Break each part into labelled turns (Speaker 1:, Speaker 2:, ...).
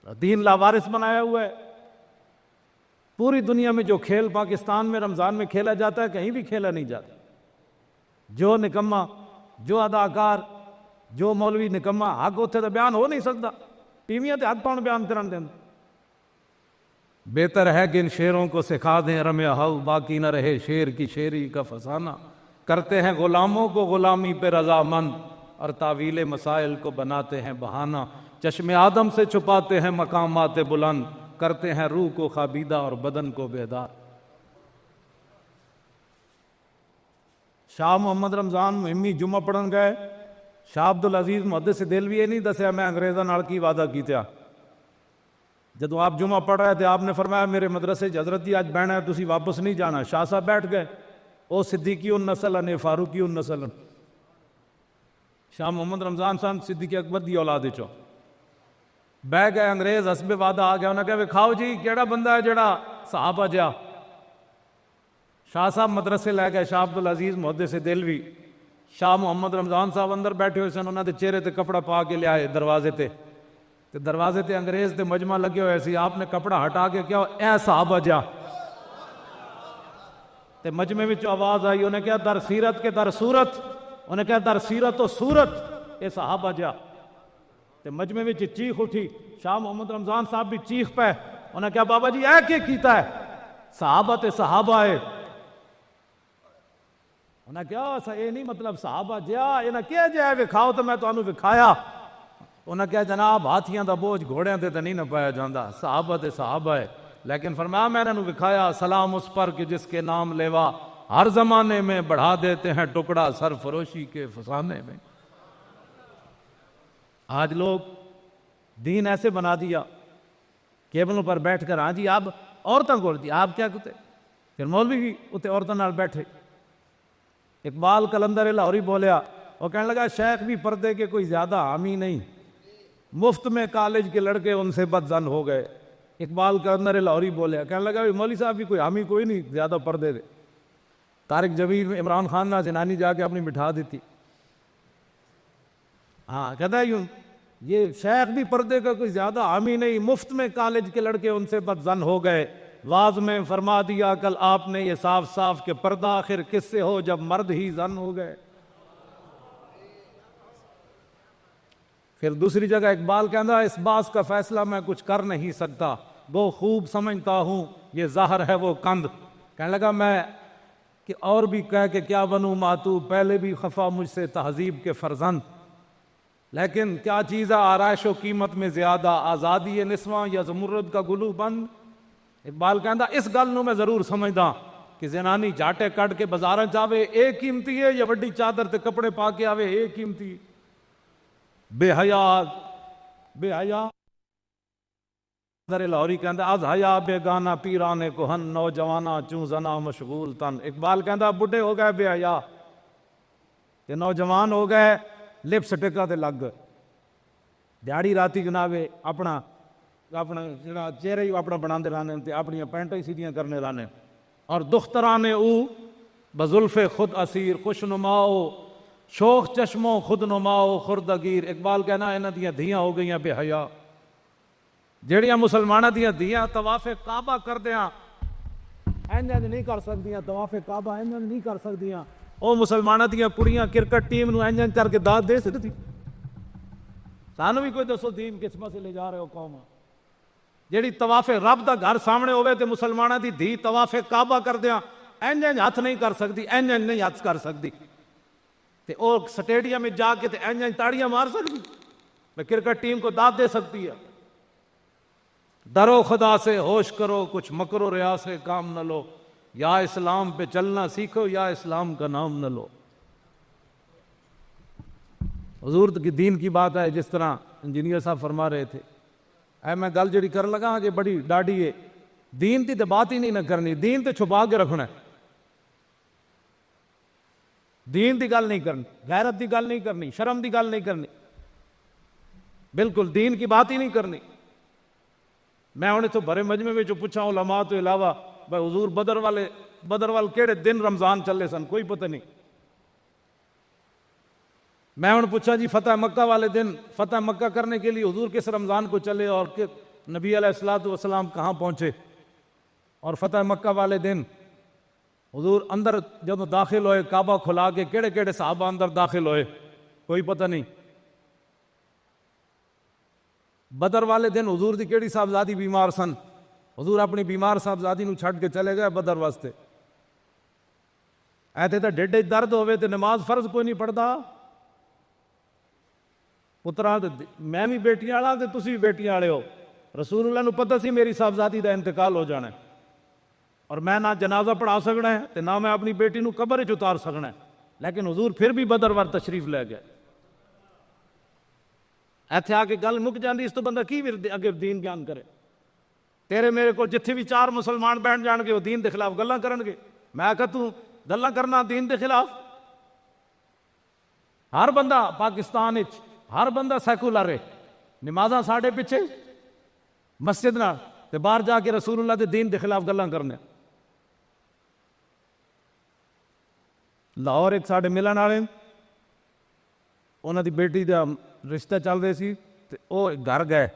Speaker 1: دین لاوارث بنایا ہوا ہے۔ پوری دنیا میں جو کھیل پاکستان میں رمضان میں کھیلا جاتا ہے کہیں بھی کھیلا نہیں جاتا۔ جو نکما، جو اداکار، جو مولوی نکما حق اتنے تو بیان ہو نہیں سکتا، ٹیویاں تے حق پاؤں بیان کرن دیں۔ بہتر ہے کہ ان شیروں کو سکھا دیں رمے ہو، باقی نہ رہے شیر کی شیری کا فسانہ۔ کرتے ہیں غلاموں کو غلامی پہ رضامند، اور تعویل مسائل کو بناتے ہیں بہانہ۔ چشم آدم سے چھپاتے ہیں مقامات بلند، کرتے ہیں روح کو خوابیدہ اور بدن کو بیدار۔ شاہ محمد رمضان مہمی جمعہ پڑھن گئے، شاہ عبدالعزیز محدث دہلوی یہ نہیں دسیا میں انگریزاں نال کی وعدہ کیتا۔ جدو آپ جمعہ پڑھ رہے تھے آپ نے فرمایا میرے مدرسے حضرت جی آج بہنا ہے تسی واپس نہیں جانا۔ شاہ صاحب بیٹھ گئے، او صدیقی النسل نے فاروقی النسل۔ شاہ محمد رمضان صاحب صدیق اکبر دی اولاد چو بہ گئے، انگریز حسب وعدہ آ گیا، انہوں نے کہا کھاؤ جی کیڑا بندہ ہے جڑا صحابہ جا۔ شاہ صاحب مدرسے لے گئے، شاہ عبدالعزیز محدث دہلوی، شاہ محمد رمضان صاحب اندر بیٹھے ہوئے سن، انہوں نے چہرے تے کپڑا پا کے لیا ہے دروازے تے دروازے تے انگریز تے مجمع لگے ہوئے سی۔ آپ نے کپڑا ہٹا کے کیا اے صحابہ جا، تے مجمع میں آواز آئی، انہیں کہا در سیرت کے در صورت، انہیں کہا در سیرت و صورت اے صحابہ جا۔ تے مجمع میں چیخ اٹھی، شاہ محمد رمضان صاحب بھی چیخ پہ، انہیں کہا بابا جی اے کیا کیتا ہے، صحابہ تے صحابہ ہے۔ انہیں کہا اے نہیں مطلب صحابہ جا، انہیں کیا جائے وکھاؤ تو میں تو انہوں وکھایا۔ انہیں کہا جناب ہاتھیاں دا بوجھ گھوڑیاں تے نہیں نہ پایا جاندہ، صحابہ تے صحابہ ہے۔ لیکن فرمایا میں نے وکھایا سلام اس پر کہ جس کے نام لیوا ہر زمانے میں بڑھا دیتے ہیں ٹکڑا سرفروشی کے فسانے میں۔ آج لوگ دین ایسے بنا دیا، کیبلوں پر بیٹھ کر ہاں جی آپ عورتوں کو جی آپ کیا کہتے، پھر مولوی بھی اتنے عورتوں نال بیٹھے۔ اقبال کلندر لاہوری بولیا، وہ کہنے لگا شیخ بھی پردے کے کوئی زیادہ حامی نہیں، مفت میں کالج کے لڑکے ان سے بدظن ہو گئے۔ اقبال کلندر لاہوری بولیا، کہنے لگا مولوی صاحب بھی کوئی حامی کوئی نہیں، زیادہ پردے دے۔ طارق جمیل عمران خان نہ زنانی جا کے اپنی بٹھا دیتی۔ ہاں کہتا ہے یوں یہ شیخ بھی پردے کا کوئی زیادہ حامی نہیں، مفت میں کالج کے لڑکے ان سے بدظن ہو گئے۔ واز میں فرما دیا کل آپ نے یہ صاف صاف کہ پردہ آخر کس سے ہو جب مرد ہی زن ہو گئے۔ پھر دوسری جگہ اقبال کہتا ہے اس باز کا فیصلہ میں کچھ کر نہیں سکتا، وہ خوب سمجھتا ہوں یہ ظاہر ہے وہ کند۔ کہنے لگا میں کہ اور بھی کہہ کے کیا بنوں ماتو، پہلے بھی خفا مجھ سے تہذیب کے فرزند، لیکن کیا چیز ہے آرائش و قیمت میں زیادہ، آزادی نسواں یا زمرد کا گلو بند۔ اقبال کہندا اس گل نو میں ضرور سمجھدا کہ زنانی جاٹے کٹ کے بازاراں جاوے ایک قیمتی ہے، یا وڈی چادر تے کپڑے پا کے آوے ایک قیمتی۔ بے حیا بے حیا در لاہوری کہندا از حیا بے گانا پیرانے کوہن، نوجوانا چوں زنا مشغول تن۔ اقبال کہندا بڈھے ہو گئے بے حیا تے نوجوان ہو گئے لپسٹکا تے لگ گئے، دیہڑی راتی جنابے اپنا جڑا چہرہ ہی اپنا بناندے رہنے تے اپنی پینٹاں ہی سیدھیاں کرنے رہنے، اور دخترانے او بزلف خود اسیر، خوش نماؤ شوخ چشموں خود نماؤ خردگیر۔ اقبال کہنا انہاں دیاں دھیاں ہو گئیاں بے حیا، جڑیاں مسلماناں دیاں دھیاں طواف کعبہ کردیاں انج نہیں کر سکدیاں، طواف کعبہ انج نہیں کر سکدیاں، او مسلماناں دیاں کڑیاں کرکٹ ٹیم نو انج کر کے داد دے سکدی؟ سانو بھی کوئی دسو دین کس پاسے لے جا رہے ہو قوم؟ جیڑی طواف رب دا گھر سامنے ہوئے تے مسلماناں دی دھی طواف کعبہ کردیاں انج ہاتھ نہیں کر سکتی، انج نہیں ہاتھ کر سکتی، تے او سٹیڈیم میں جا کے تے انج تاڑیاں مار سکتی، میں کرکٹ ٹیم کو داد دے سکتی ہے؟ ڈرو خدا سے ہوش کرو کچھ مکر و ریا سے کام نہ لو، یا اسلام پہ چلنا سیکھو یا اسلام کا نام نہ لو۔ حضور کی دین کی بات ہے، جس طرح انجینئر صاحب فرما رہے تھے، اے میں گل جڑی کر لگا کہ بڑی ڈاڈی ہے، دین دی تے بات ہی نہیں نہ کرنی، دین تے چھپا کے رکھنا ہے، دین دی گل نہیں کرنی، غیرت دی گل نہیں کرنی، شرم دی گل نہیں کرنی، بالکل دین کی بات ہی نہیں کرنی۔ میں انہیں تو بڑے مجمع میں جو پوچھا علماء تو علاوہ بھائی حضور بدر وال کیڑے دن رمضان چلے سن کوئی پتہ نہیں۔ میں انہیں پوچھا جی فتح مکہ والے دن فتح مکہ کرنے کے لیے حضور کس رمضان کو چلے اور نبی علیہ الصلوۃ والسلام کہاں پہنچے، اور فتح مکہ والے دن حضور اندر جب داخل ہوئے کعبہ کھلا کے، کیڑے کیڑے صحابہ اندر داخل ہوئے کوئی پتہ نہیں۔ بدر والے دن حضور دی کیڑی صاحبزادی بیمار سن، حضور اپنی بیمار صاحبزادی نو چھڈ کے چلے گئے بدر واسطے۔ ایتے تے ڈیڈے درد ہوئے تے نماز فرض کوئی نہیں پڑھدا، پترا میں بھی بیٹیاں والا تے تسی بھی بیٹیاں والے ہو، رسول اللہ نو پتہ سی میری صاحبزادی دا انتقال ہو جانا ہے، اور میں نہ جنازہ پڑھا سکنا ہے تے نہ میں اپنی بیٹی نو قبر وچ اتار سکنا ہے، لیکن حضور پھر بھی بدر وار تشریف لے گئے۔ ایتھے آ کے گل مک جاندی، اس تو بندہ کی اگے دین بیان کرے؟ تیرے میرے کو جتھے بھی چار مسلمان بیٹھ جان گے وہ دین دے خلاف گلاں کرن گے، میں آکھا تو گلاں کرنا دین دے خلاف؟ ہر بندہ پاکستان وچ ہر بندہ سیکولر ہے، نمازاں ساڈے پیچھے مسجد نال تے باہر جا کے رسول اللہ دے دین دے خلاف گلاں کرنے۔ لاہور ایک ساڈے ملن والے، انہاں دی بیٹی دا رشتہ چل رہے سی تے او گھر گئے،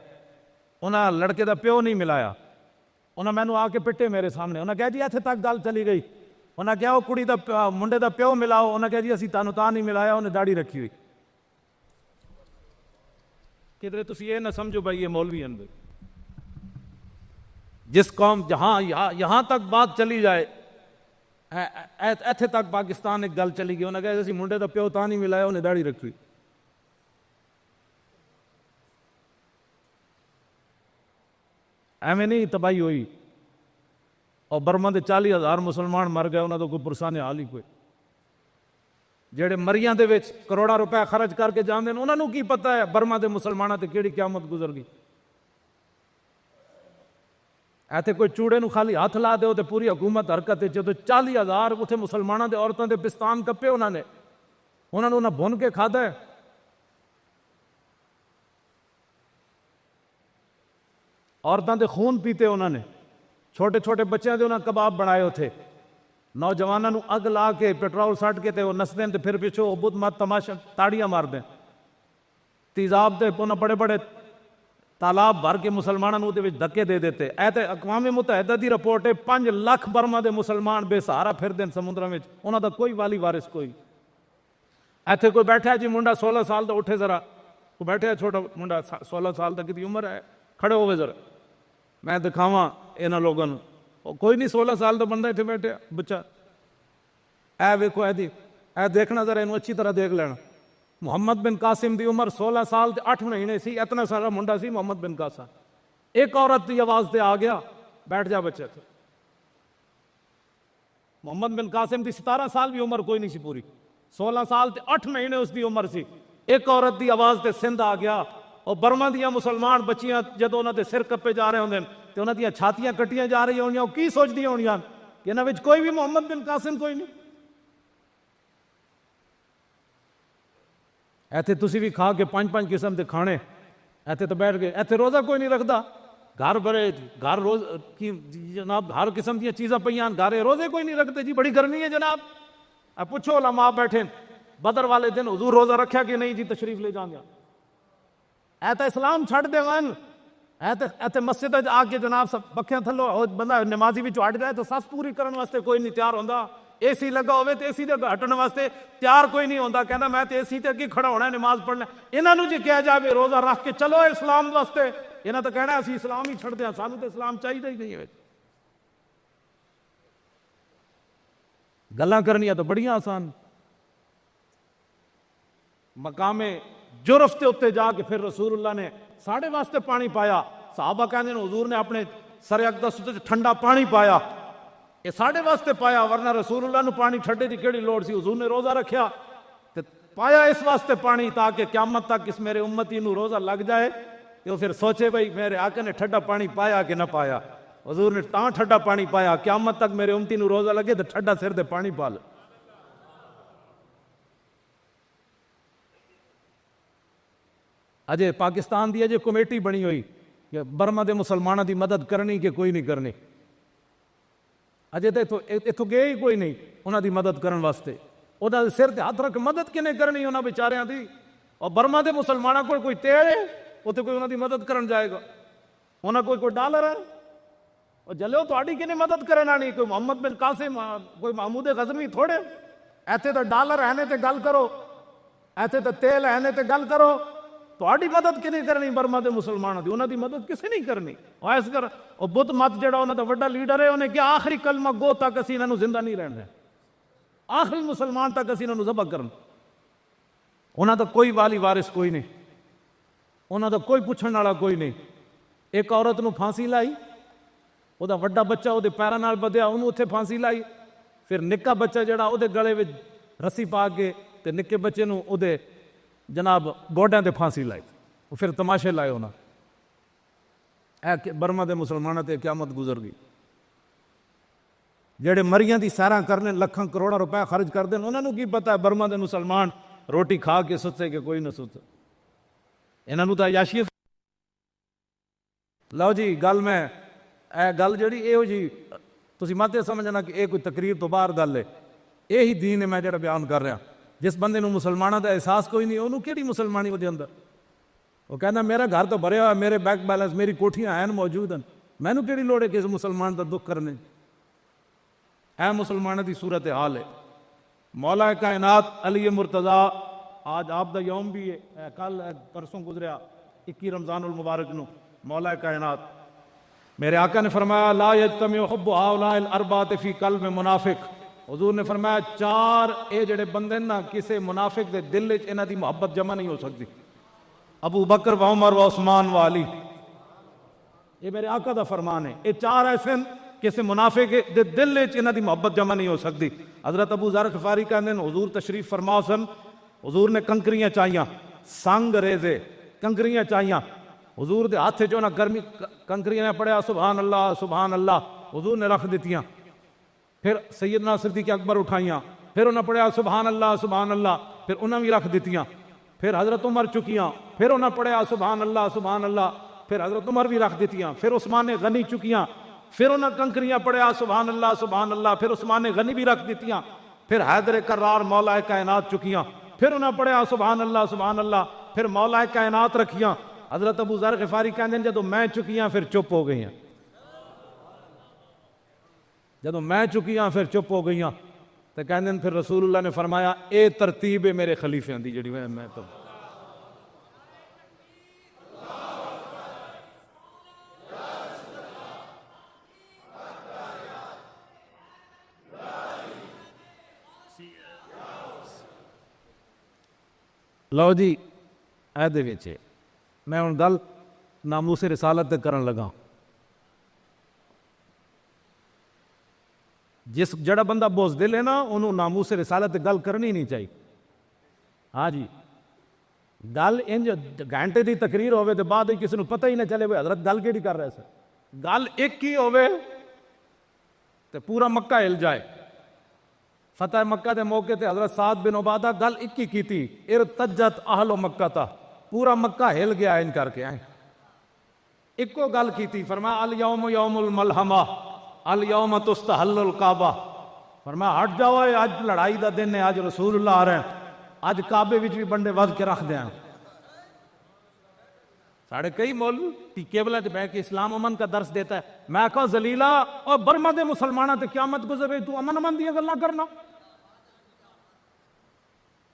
Speaker 1: انہاں لڑکے دا پیو نہیں ملایا، انہاں مینوں آ کے پٹے میرے سامنے، انہاں کہا جی ایتھے تک گل چلی گئی، انہاں کہا وہ کڑی دا منڈے دا پیو ملاؤ، انہاں کہا جی اسی تانوں تاں نہیں ملایا، انہیں داڑھی رکھی ہوئی۔ کدھر تسی یہ نہ سمجھو بھائی یہ مولوی ہیں بھائی، جس قوم جہاں یہاں تک بات چلی جائے، ایتھے تک پاکستان ایک گل چلی گئی، انہاں کہا اسی منڈے دا پیو تاں نہیں ملایا، انہیں داڑھی رکھی ہوئی۔ ایویں نہیں تباہی ہوئی، اور برما دے 40,000 مسلمان مر گئے، انہاں دا کوئی پرسانے حال ہی کوئی۔ جڑے مریاں دے وچ کروڑا روپے خرچ کر کے جاندے نے، انہاں نوں کی پتہ ہے برما دے مسلماناں تے کیڑی قیامت گزر گئی۔ ایتھے کوئی چوڑے نو خالی ہاتھ لا دے تے پوری حکومت حرکت وچ، جدوں 40,000 اتھے مسلماناں دے عورتاں دے پستان کپے انہاں نے بھن کے کھادا ہے۔ عورتاں دے خون پیتے انہوں نے، چھوٹے چھوٹے بچیاں دے انہاں کباب بنائے ہوتے، نوجواناں نو اگ لا کے پیٹرول سٹ کے تے وہ نسدیں تے پھر پیچھو بدھ مت تماشا تاڑیاں مار دیں، تیزاب دے انہاں بڑے بڑے تالاب بھر کے مسلماناں نو دے وچ دھکے دے دیتے۔ اے تے اقوام متحدہ دی رپورٹ ہے 5 لاکھ برما دے مسلمان بے سہارا پھر دین سمندراں وچ، انہاں دا کوئی والی وارث کوئی۔ ایتھے کوئی بیٹھا ہے جی منڈا 16 سال دا، اٹھے ذرا، کوئی بیٹھا ہے چھوٹا منڈا 16 سال تک دی عمر ہے، کھڑے ہوئے ذرا میں دکھاواں انہاں لوگاں نوں، کوئی نہیں 16 سال دا بندہ اتنے بیٹھے بچہ، اے ویکھو اے دیکھنا ذرا انہوں اچھی طرح دیکھ لینا۔ محمد بن قاسم دی عمر 16 سال تے 8 مہینے سی، اتنا سارا منڈا سی محمد بن قاسم، ایک عورت دی آواز تے آ گیا بیٹھ جا بچے تھے۔ محمد بن قاسم دی 17 سال بھی عمر کوئی نہیں سی پوری، 16 سال تے 8 مہینے اس دی عمر سی، ایک عورت دی آواز تے سندھ آ گیا، اور برما دیاں مسلمان بچیاں جدوں انہاں دے سر کپے جا رہے ہوندے تے انہاں دیاں چھاتیاں کٹیاں جا رہی ہونیاں، کی سوچدیاں ہونیاں کہ انہاں وچ کوئی بھی محمد بن قاسم کوئی نہیں۔ ایتھے تسی بھی کھا کے 5 قسم دے کھانے، ایتھے تو بیٹھ گئے، ایتھے روزہ کوئی نہیں رکھدا، گھر بڑے گھر روز کی جناب ہر قسم دیاں چیزاں پیاں، گھر روزے کوئی نہیں رکھتے جی، بڑی گرمی ہے جناب۔ اب پوچھو علماء بیٹھے بدر والے دن حضور روزہ رکھیا کہ نہیں جی، تشریف لے جان گیا، ایتھے اسلام چھڑ دے گن، ایتھے مسجد آ کے جناب سب پکھیاں تھلو بندہ نمازی بھی ہٹ جائے تو سس پوری کرنے واسطے کوئی نہیں تیار ہوندا، اے سی لگا ہوئے تو اے سی دے ہٹن واسطے تیار کوئی نہیں ہوندا، کہندا میں تے اے سی تے اگے کھڑا ہونا ہے نماز پڑھنا۔ انہاں نوں جی کہا جاوے روزہ رکھ کے چلو اسلام واسطے، انہاں تو کہنا اسی اسلام ہی چھڑ دیاں، سانوں تے اسلام چاہیے ہی نہیں ہے۔ گلاں کرنیاں تو بڑیاں آسان، مقام جرف تے اتنے جا کے پھر رسول اللہ نے ساڑھے واسطے پانی پایا، صحابہ کہندے نے حضور نے اپنے سر اقدس تے ٹھنڈا پانی پایا، یہ ساڑھے واسطے پایا، ورنہ رسول اللہ نو پانی ٹھنڈے دی کیڑی لوڑ سی، حضور نے روزہ رکھیا تے پایا اس واسطے پانی تاکہ قیامت تک اس میرے امتی نو روزہ لگ جائے تے وہ پھر سوچے بھئی میرے آقا نے ٹھنڈا پانی پایا کہ نہ پایا، حضور نے تاں ٹھنڈا پانی پایا قیامت تک میرے امتی نو روزہ لگے تے ٹھنڈا سر دے پانی پا لے۔ اجے پاکستان دی اجے کمیٹی بنی ہوئی کہ برما دے مسلمانوں دی مدد کرنی کہ کوئی نہیں کرنی، اجے تو اتوں گئے ہی کوئی نہیں انہاں دی مدد کرن واسطے، انہاں دے سر تے ہاتھ رکھ مدد کنے کرنی انہاں بیچاریاں دی، اور برما دے مسلمانوں کو کوئی تیڑ ہے اوتے کوئی انہاں دی مدد کرن جائے گا؟ انہاں کوئی ڈالر ہے اور جلو تھوڑی کنے مدد کرے نہ نہیں کوئی محمد بن قاسم کوئی محمود غزنوی تھوڑے ایتھے تو ڈالر ہے تے گل کرو ایتھے تو تیل ہے تے گل کرو تھوڑی مدد کی نہیں کرنی برما دے مسلمانوں دی انہاں دی مدد کسی نہیں کرنی ایس کر اور بت مت جڑا انہاں دا وڈا لیڈر ہے انہیں کیا آخری کلمہ گو تک اسی انہاں نو زندہ نہیں رہنا ہے آخری مسلمان تک اسی انہاں نو ذبح کرن انہاں دا کوئی والی وارث کوئی نہیں انہاں دا کوئی پوچھن والا کوئی نہیں ایک عورت نو پھانسی لائی او دا وڈا بچہ او دے پیراں نال بدھیا انہوں اتھے پھانسی لائی پھر نکا بچہ جڑا او دے گلے وچ رسی پا کے تے نکے بچے نو او دے جناب گوڈیاں تے پھانسی لائی پھر تماشے لائے ہونا اے برما دے مسلمانوں تے قیامت گزر گئی جڑے مریاں دی سیراں کرنے لکھاں کروڑاں روپے خرچ کر دیں انہاں نو کی پتہ ہے برما دے مسلمان روٹی کھا کے ستے کہ کوئی نہ ستے انہاں نو تا عیاشیت لو جی گل میں اے گل جڑی اے ہو جی تسی مت سمجھنا کہ اے کوئی تقریر تو باہر گل ہے یہی دین ہے میں جڑا بیان کر رہا جس بندے نو مسلمانوں دا احساس کوئی نہیں انہوں کیڑی مسلمانی وہ دے اندر وہ کہنا میرا گھر تو بھریا ہوا میرے بینک بیلنس میری کوٹھیاں ہیں موجود ہیں میں نو کیڑی لوڑ ہے کہ اس مسلمان دا دکھ کرنے اے مسلمانوں دی صورت حال ہے مولا کائنات علی مرتضیٰ آج آپ دا یوم بھی ہے کل پرسوں گزریا 21 رمضان المبارک نو مولا کائنات میرے آقا نے فرمایا لا یجتمع حب ہؤلاء الاربعۃ فی قلب منافق حضور نے فرمایا چار اے جڑے بندے نا کسے منافق دے دل وچ انہاں دی محبت جمع نہیں ہو سکتی ابو بکر و عمر و عثمان و علی یہ میرے آقا دا فرمان ہے یہ چار ایسے کسے منافق دے دل وچ انہاں دی محبت جمع نہیں ہو سکتی حضرت ابو ذر غفاری کہندے ہیں حضور تشریف فرما سن حضور نے کنکریاں چاہیاں سنگ ریزے کنکریاں چاہیاں حضور دے ہاتھ جو نا گرمی کنکریاں نے پڑھیا سبحان اللہ حضور نے رکھ دیتیاں پھر سیدنا صدیق اکبر اٹھائیاں پھر انہوں نے پڑھیا سبحان اللہ پھر انہوں بھی رکھ دیتیاں پھر حضرت عمر چکیاں پھر انہوں نے پڑھیا سبحان اللہ پھر حضرت عمر بھی رکھ دیتیاں پھر عثمان غنی چکیاں پھر انہوں نے کنکریاں پڑھیا سبحان اللہ پھر عثمان غنی بھی رکھ دیتیاں پھر حیدر کرار مولا کائنات چکیاں پھر انہوں نے پڑھیا سبحان اللہ پھر مولا کائنات رکھیاں حضرت ابو ذر غفاری کہندے ہیں جدو میں چکیاں پھر چپ ہو گئی ہیں جدو میں چکیاں پھر چپ ہو گئی ہیں تو کہندے ہیں پھر رسول اللہ نے فرمایا اے ترتیب ہے میرے خلیفے دی جڑی میں تو لو جی اے دے وچ میں ہن گل ناموس رسالت تے کرن لگا جس جڑا بندہ بزدل ہے نا انہوں ناموس رسالت تے گل کرنی نہیں چاہیے ہاں جی گل انج گھنٹے دی تقریر ہوئے تو بعد کسی نو پتہ ہی نہ چلے وہ حضرت گل کیڑی کر رہے سے گل ایک ہی ہوئے تو پورا مکہ ہل جائے فتح مکہ دے موقع تے حضرت سعد بن عبادہ گل ایک ہی کی تھی ارتجت اہل مکہ تا پورا مکہ ہل گیا ان کر کے آئیں ایک کو گل کی تھی فرمایا الیوم یوم الملحمہ الیوم تستحل الکعبہ فرمایا ہٹ جاؤ آج لڑائی دا دن ہے آج رسول اللہ آ رہے ہیں آج کعبے وچ بھی بندے وز کے رکھ دیں ساڑھے کئی مولوی کیبلہ تے بیٹھ کے اسلام امن کا درس دیتا ہے میں کہا ذلیلہ اور برما دے مسلمانہ تے قیامت گزرے تو امن دیا گل نہ کرنا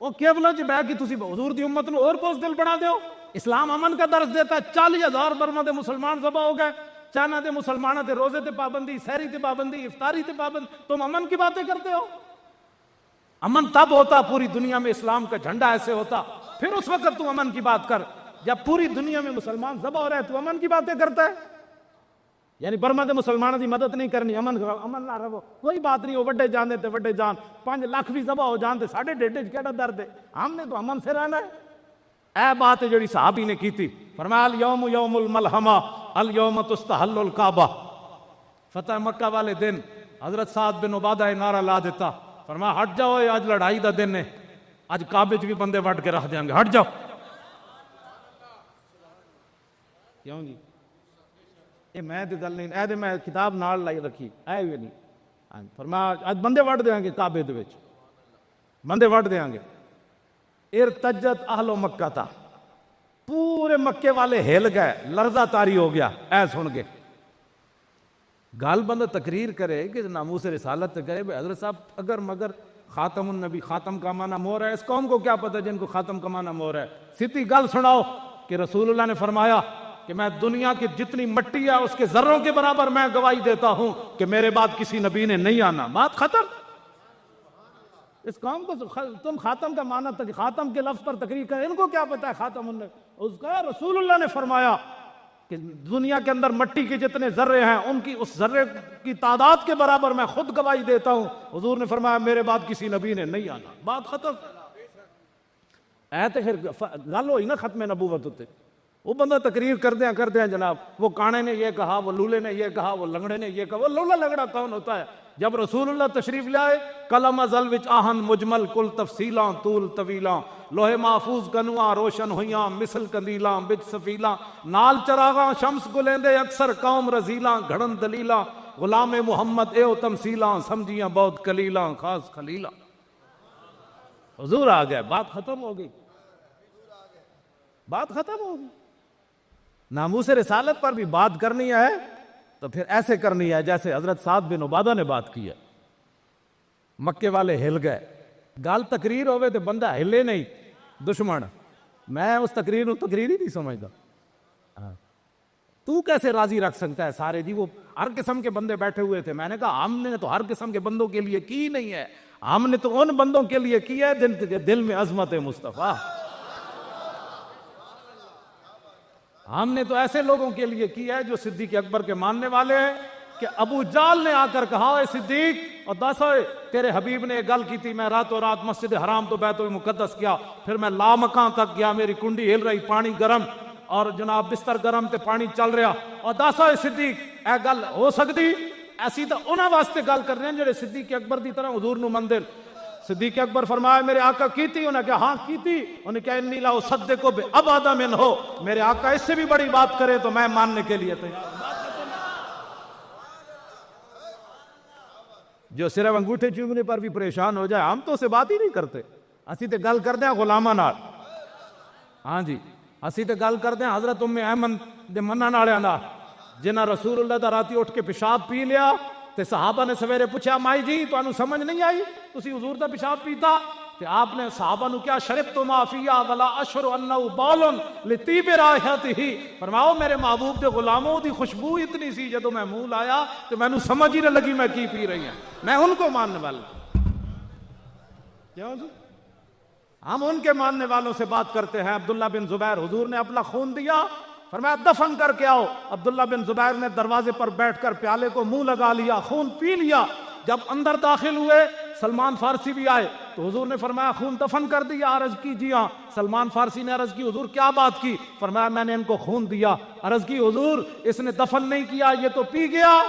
Speaker 1: وہ کیبلہ جی بیٹھ کے تسی حضور دی امت نو اور بزدل بنا دیو اسلام امن کا درس دیتا ہے 40,000 برما دے مسلمان ذبح ہو گئے چائنا دے مسلمانہ تے روزے تے پابندی سحری تے پابندی افطاری تے پابندی تم امن کی باتیں کرتے ہو امن تب ہوتا پوری دنیا میں اسلام کا جھنڈا ایسے ہوتا پھر اس وقت تو امن کی بات کر جب پوری دنیا میں مسلمان ذبح ہو رہے ہیں تو امن کی باتیں کرتا ہے یعنی برما دے مسلمانوں دی مدد نہیں کرنی امن نہ رہو کوئی بات نہیں وہ وڈے جان دے وڈے جان 5 لاکھ بھی ذبح ہو جان دے ساڑھے ڈیڑھ کیڑا درد ہے ہم نے تو امن سے رہنا ہے اے بات جڑی صحابی نے کی تھی فرمایا الیوم یوم الملحمہ الیوم تستحل الکعبہ فتح مکہ والے دن حضرت سعد بن عبادہ نعرہ لا دیتا فرمایا ہٹ جاؤ آج لڑائی دا دن ہے آج کعبے چ بھی بندے وڈ کے رکھ دیں گے ہٹ جاؤ کیوں جی یہ میں تے گل نہیں اے میں کتاب نال لائی رکھی اے بھی نہیں فرمایا اج بندے وڈ دیاں گے کعبے دے وچ بندے وڈ دیاں گے ارتجت اہل مکہ تا پورے مکے والے ہل گئے, لرزہ طاری ہو گیا اے سن کے. گال بندہ تقریر کرے کہ ناموس رسالت کرے, حضرت صاحب اگر مگر خاتم النبی, خاتم کا معنی مور ہے, اس قوم کو کیا پتہ جن کو خاتم کا معنی مور ہے. سیدھی گل سناؤ کہ رسول اللہ نے فرمایا کہ میں دنیا کی جتنی مٹی ہے اس کے ذروں کے برابر میں گواہی دیتا ہوں کہ میرے بعد کسی نبی نے نہیں آنا. بات ختم. اس قوم کو تم خاتم کا معنی, خاتم کے لفظ پر تقریر کرے, ان کو کیا پتہ ہے خاتم النبی. اس کا رسول اللہ نے فرمایا کہ دنیا کے اندر مٹی کے جتنے ذرے ہیں ان کی اس ذرے کی تعداد کے برابر میں خود گواہی دیتا ہوں. حضور نے فرمایا میرے بعد کسی نبی نے نہیں آنا. بات ختم. پھر گل ہوئی نا ختم نبوت ہوتے. وہ بندہ تقریر کرتے ہیں جناب, وہ کانے نے یہ کہا, وہ لولے نے یہ کہا, وہ لنگڑے نے یہ کہا. وہ لولا لنگڑا کون ہوتا ہے؟ جب رسول اللہ تشریف لائے, کلم ازل وچ آہن مجمل کل تفصیلاں طول طویلاں, لوہے محفوظ کنواں روشن ہویاں مثل کندیلاں بچ سفیلاں, نال چراغاں شمس گلیندے اکثر قوم رزیلاں, گھڑن دلیلاں غلام محمد ایو تمثیلاں, سمجھیاں بہت کلیلاں خاص خلیلاں. حضور آ گئے, بات ختم ہو گئی. بات ختم ہو گئی. ناموس رسالت پر بھی بات کرنی ہے تو پھر ایسے کرنی ہے جیسے حضرت سعد بن عبادہ نے بات کی ہے. مکے والے ہل گئے. گال تقریر ہوئے تو بندہ ہلے نہیں دشمن. میں اس تقریر کو تقریر ہی نہیں سمجھتا. تو کیسے راضی رکھ سکتا ہے سارے جی؟ وہ ہر قسم کے بندے بیٹھے ہوئے تھے. میں نے کہا ہم نے تو ہر قسم کے بندوں کے لیے کی نہیں ہے, ہم نے تو ان بندوں کے لیے کی ہے جن کے دل میں عظمت مصطفیٰ. ہم نے تو ایسے لوگوں کے لیے کی ہے جو صدیق اکبر کے ماننے والے ہیں. کہ ابو جال نے آ کر کہا اے صدیق, اور دس تیرے حبیب نے ایک گل کی تھی, میں راتوں رات مسجد حرام تو بیت المقدس کیا, پھر میں لامکان تک گیا, میری کنڈی ہل رہی, پانی گرم اور جناب بستر گرم تے پانی چل رہا, اور دس صدیق اے گل ہو سکتی؟ ایسی تو انہاں واسطے گل کر رہے ہیں جڑے صدیق اکبر دی طرح حضور نو مندل. صدیق اکبر فرمایا میرے آقا کی تھی؟ انہوں نے کہا ہاں کی تھی. انہوں نے کہا انی لا اصدقو بابعد منہ, میرے آقا اس سے بھی بڑی بات کرے تو میں ماننے کے لیے تیار. جو صرف انگوٹھے چومنے پر بھی پریشان ہو جائے, ہم تو اسے بات ہی نہیں کرتے. اسی تے گل کرتے ہیں غلاماں نال. ہاں جی, اسی تے گل کرتے ہیں حضرت ام ایمن دے منن والےاں نال, جنہاں رسول اللہ دا راتی اٹھ کے پیشاب پی لیا تے صحابہ نے سویرے پوچھا مائی جی تانوں سمجھ نہیں آئی, تسی حضور دا پیشاب پیتا؟ تے آپ نے صحابہ نو کیا شربت ما فیا ولا اشعر انہ بال لطیب رائحتہ, فرماؤ میرے محبوب دے غلاموں دی خوشبو اتنی سی جدوں میں منہ لایا تے مینوں سمجھ ہی نہ لگی میں کی پی رہی ہوں. میں ان کو ماننے والا. کیوں جی؟ ہم ان کے ماننے والوں سے بات کرتے ہیں. عبداللہ بن زبیر, حضور نے اپنا خون دیا, فرمایا دفن کر کے آؤ. عبداللہ بن زبیر نے دروازے پر بیٹھ کر پیالے کو منہ لگا لیا, خون پی لیا. جب اندر داخل ہوئے سلمان فارسی بھی آئے تو حضور نے فرمایا خون دفن کر دیا؟ عرض کی جی ہاں. سلمان فارسی نے عرض کی حضور کیا بات کی؟ فرمایا میں نے ان کو خون دیا. عرض کی حضور اس نے دفن نہیں کیا, یہ تو پی گیا.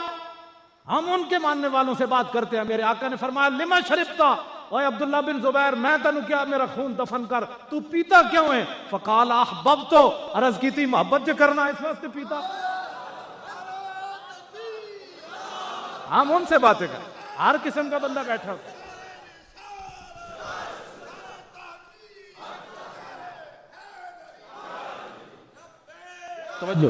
Speaker 1: ہم ان کے ماننے والوں سے بات کرتے ہیں. میرے آقا نے فرمایا لما شربتا, اوے عبداللہ بن زبیر میں تنوں کیا میرا خون دفن کر, تو پیتا کیوں ہے؟ فقال احببتو, عرض کی تھی محبت جو کرنا اس واسطے پیتا. ہم ان سے باتیں کریں. ہر قسم کا بندہ بیٹھا ہوتا ہے. توجہ.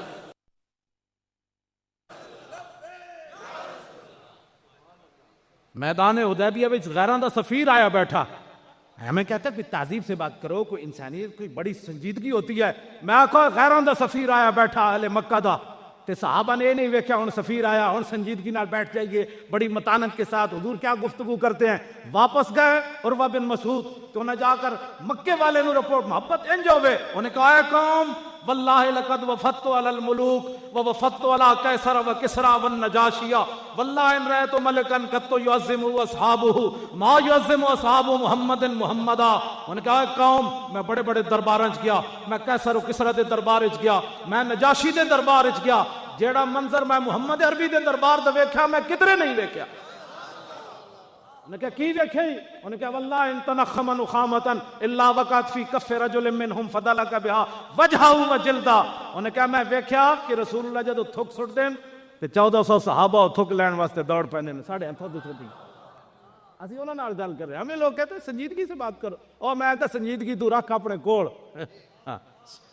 Speaker 1: میدان حدیبیہ وچ غیراں دا سفیر آیا بیٹھا. ہمیں کہتا ہے کہ تہذیب سے بات کرو, کوئی انسانیت, کوئی بڑی سنجیدگی ہوتی ہے. میں آخا غیراں دا سفیر آیا بیٹھا اہل مکہ دا, تے صحابہ نے یہ نہیں ویکھیا ہن سفیر آیا ہن سنجیدگی نال بیٹھ جائیے, بڑی متانت کے ساتھ. حضور کیا گفتگو کرتے ہیں. واپس گئے عروہ بن مسعود تو انہیں جا کر مکے والے نو رپورٹ محبت انج ہوئے. انہیں کہا اے قوم واللہ لقد وفدت علی الملوک ووفدت علی قیصر و کسریٰ والنجاشیہ واللہ ان رأیت ملکا قط یعظم اصحابہ ما یعظم اصحاب محمد محمدا. انہیں کہا قوم میں بڑے بڑے درباراں گیا, میں قیصر و کسریٰ دے دربار وچ گیا, میں نجاشی دے دربار وچ گیا, جیڑا منظر میں محمد عربی دے دربار دا ویکھیا میں کدھرے نہیں ویکھیا. انہیں کہا کی دیکھیں؟ انہیں کہا واللہ ان تنخم نخامتا الا وقعت فی کف رجل منہم فدلک بہا وجہہ و جلدہ. انہیں کہا میں ویکھیا کہ رسول اللہ جدو تھک سٹ دین تے 1400 صحابہ تھک لین واسطے دوڑ پیندے نے, ساڑھے ہتھوں دسدی. اسی انہاں نال گل کر رہے ہیں. ہمیں لوگ کہتے ہیں سنجیدگی سے بات کرو, اور میں کہتا سنجیدگی تو رکھ اپنے کول.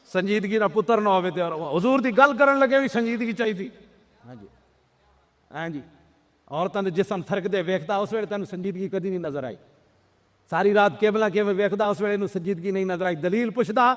Speaker 1: ਸੰਜੀਦਗੀ ਦਾ ਪੁੱਤਰ ਨਾ ਹੋਵੇ ਤੇ ਹਜ਼ੂਰ ਦੀ ਗੱਲ ਕਰਨ ਲੱਗੇ ਵੀ ਸੰਜੀਦਗੀ ਚਾਹੀਦੀ। ਹਾਂਜੀ ਹਾਂਜੀ, ਔਰਤਾਂ ਦੇ ਜਿਸਮ ਥਰਕਦੇ ਵੇਖਦਾ ਉਸ ਵੇਲੇ ਤੈਨੂੰ ਸੰਜੀਦਗੀ ਕਦੀ ਨਹੀਂ ਨਜ਼ਰ ਆਈ। ਸਾਰੀ ਰਾਤ ਕੇਬਲਾ ਕਿਵੇਂ ਵੇਖਦਾ ਉਸ ਵੇਲੇ ਇਹਨੂੰ ਸੰਜੀਦਗੀ ਨਹੀਂ ਨਜ਼ਰ ਆਈ। ਦਲੀਲ ਪੁੱਛਦਾ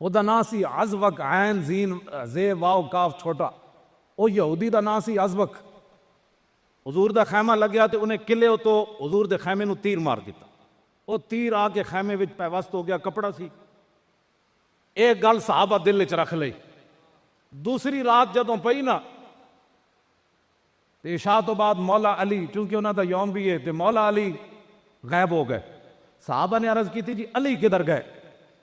Speaker 1: ਉਹਦਾ ਨਾਂ ਸੀ ਅਜ਼ਵਕ, ਐਨ ਜ਼ੀਨ ਜ਼ੇ ਵਾਓ ਕਾਫ ਛੋਟਾ। ਉਹ ਯਹੂਦੀ ਦਾ ਨਾਂ ਸੀ ਅਜ਼ਵਕ। ਹਜ਼ੂਰ ਦਾ ਖੈਮਾ ਲੱਗਿਆ ਤੇ ਉਹਨੇ ਕਿਲੇ ਉਤੋਂ ਹਜ਼ੂਰ ਦੇ ਖੈਮੇ ਨੂੰ ਤੀਰ ਮਾਰ ਦਿੱਤਾ। ਉਹ ਤੀਰ ਆ ਕੇ ਖੈਮੇ ਵਿੱਚ ਪੈਵਸਤ ਹੋ ਗਿਆ, ਕਪੜਾ ਸੀ। ਇਹ ਗੱਲ ਸਾਹਬਾ ਦਿਲ ਵਿੱਚ ਰੱਖ ਲਈ। ਦੂਸਰੀ ਰਾਤ ਜਦੋਂ ਪਈ ਨਾ ਤੇ ਇਸ਼ਾ ਤੋਂ ਬਾਅਦ ਮੌਲਾ ਅਲੀ, ਕਿਉਂਕਿ ਉਹਨਾਂ ਦਾ ਯੌਮ ਵੀ ਹੈ, ਤੇ ਮੌਲਾ ਅਲੀ ਗਾਇਬ ਹੋ ਗਏ। ਸਾਹਬਾ ਨੇ ਅਰਜ਼ ਕੀਤੀ ਜੀ ਅਲੀ ਕਿਧਰ ਗਏ?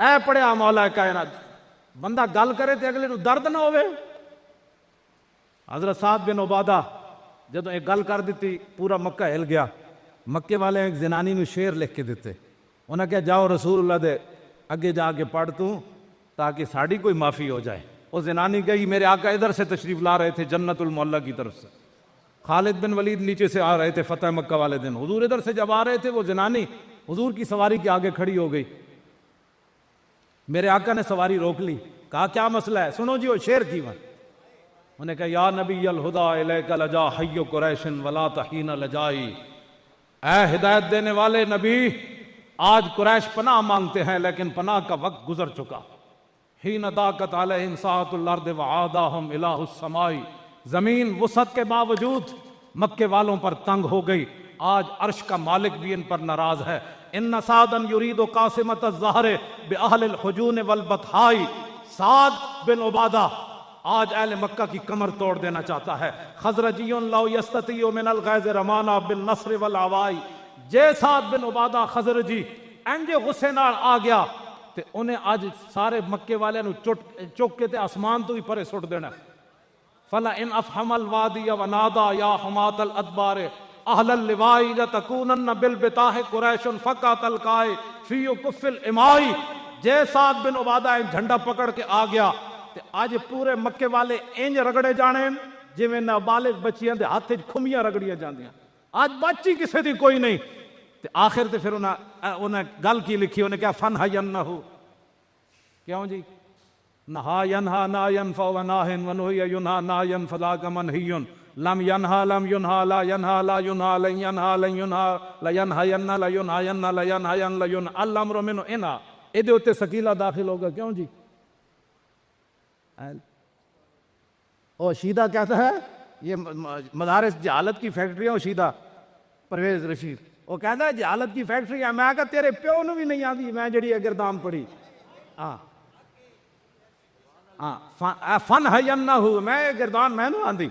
Speaker 1: اے پڑھیا مولا کائنات بندہ گل کرے تے اگلے نو درد نہ ہوئے. حضرت سعد بن عبادہ جدوں ایک گل کر دیتی پورا مکہ ہل گیا. مکے والے ایک زنانی نو شعر لکھ کے دیتے. انہاں کہا جاؤ رسول اللہ دے اگے جا کے پڑھ تو تاکہ ساڑی کوئی معافی ہو جائے. وہ زنانی گئی, میرے آقا ادھر سے تشریف لا رہے تھے جنت المعلا کی طرف سے, خالد بن ولید نیچے سے آ رہے تھے فتح مکہ والے دن. حضور ادھر سے جب آ رہے تھے وہ زنانی حضور کی سواری کے آگے کھڑی ہو گئی. میرے آقا نے سواری روک لی, کہا کیا مسئلہ ہے, سنو جی وہ شعر کی بات. انہوں نے کہا یا نبی الہدا الیک لجا حی قریش ولا تحین لجائی, اے ہدایت دینے والے نبی آج قریش پناہ مانگتے ہیں لیکن پناہ کا وقت گزر چکا. حین ضاقت علیہم سعۃ الارض وعاداہم الہ السماء, زمین وسعت کے باوجود مکے والوں پر تنگ ہو گئی. آج عرش کا مالک بھی ان پر ناراض ہے. ان سعدا یرید قاسمۃ الظہر باہل الحجون والبطحاء, سعد بن عبادہ آج اہل مکہ کی کمر توڑ دینا چاہتا ہے. خزرجی لو یستطیع من الغیظ رمانا بالنصر والعوائی, جے سعد بن عبادہ خزرجی انجے غصے نال آ گیا تے انہیں آج سارے مکے والے نو چک کے تے آسمان تو ہی پرے سٹ دینا. فلا ان افہم الوادی ونادا یا حمات الادبار اہل اللواء لتکونن بالبطاح قریش فقط القائے فی کف الامائی, جے سعد بن عبادہ جھنڈا پکڑ کے آ گیا تے آج پورے مکے والے انج رگڑے جانے جی میں نابالغ بچیاں دے ہاتھ کھمیاں رگڑیاں جاندیاں. آج بچی کسے دی کوئی نہیں. تے آخر تے پھر انہیں گل کی لکھی, انہیں کہا فن ینہو, کیوں جی نہا ینہا نا ینفع و ناہن ونہی ینہا نا ینفع ذاک منہیون لم ینہا لم ینہا لا ینہا لا ینہا لن ینہا لن ینہا لا ینہا ینہا لا ینہا ینہا لا ینہا ینہا لا ینہا الامر منو انہا. ادھے ہوتے سکیلہ داخل ہوگا, کیوں جی او شیدہ کہتا ہے یہ مدارس جہالت کی فیکٹری ہے. شیدہ پرویز رشید وہ کہتا ہے جہالت کی فیکٹری ہے. میں کہا تیرے پیو نو بھی نہیں آتی میں جڑی گردان پڑھی. فن ہینہو, میں گردان میں نو آندی,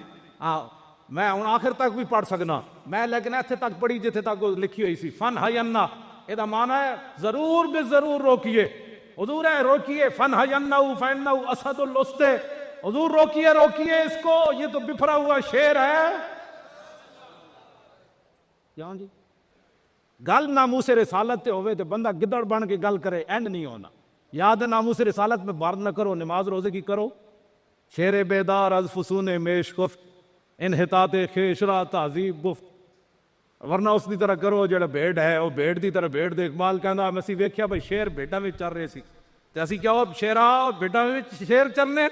Speaker 1: میں ہوں آخر تک بھی پڑھ سکنا میں, لیکن ایتھے تک پڑھی جتھے تک وہ لکھی ہوئی سی. فن ہینہ یہ معنی ہے ضرور بے ضرور روکیے. حضور ہے روکیے, فن ہینہو فینہو اسد الاسد, حضور روکیے روکیے اس کو, یہ تو بفرا ہوا شعر ہے. کیوں جی گل ناموس رسالت تے ہوئے تے بندہ گدڑ بن کے گل کرے, اینڈ نہیں ہونا. یاد ناموس رسالت میں بار نہ کرو, نماز روزے کی کرو. شیر بیدار از فسون میش گفت انحطاط خیشرا تہذیب گفت, ورنہ اس دی طرح کرو جڑا بھیڑ ہے وہ بھیڑ دی طرح بھیڑ دے. اقبال کہندا میں اسی ویکھیا بھئی شیر بھیڑاں وچ چل رہے سی تے اسی کیا شیرا بھیڑاں وچ شیر چلنے.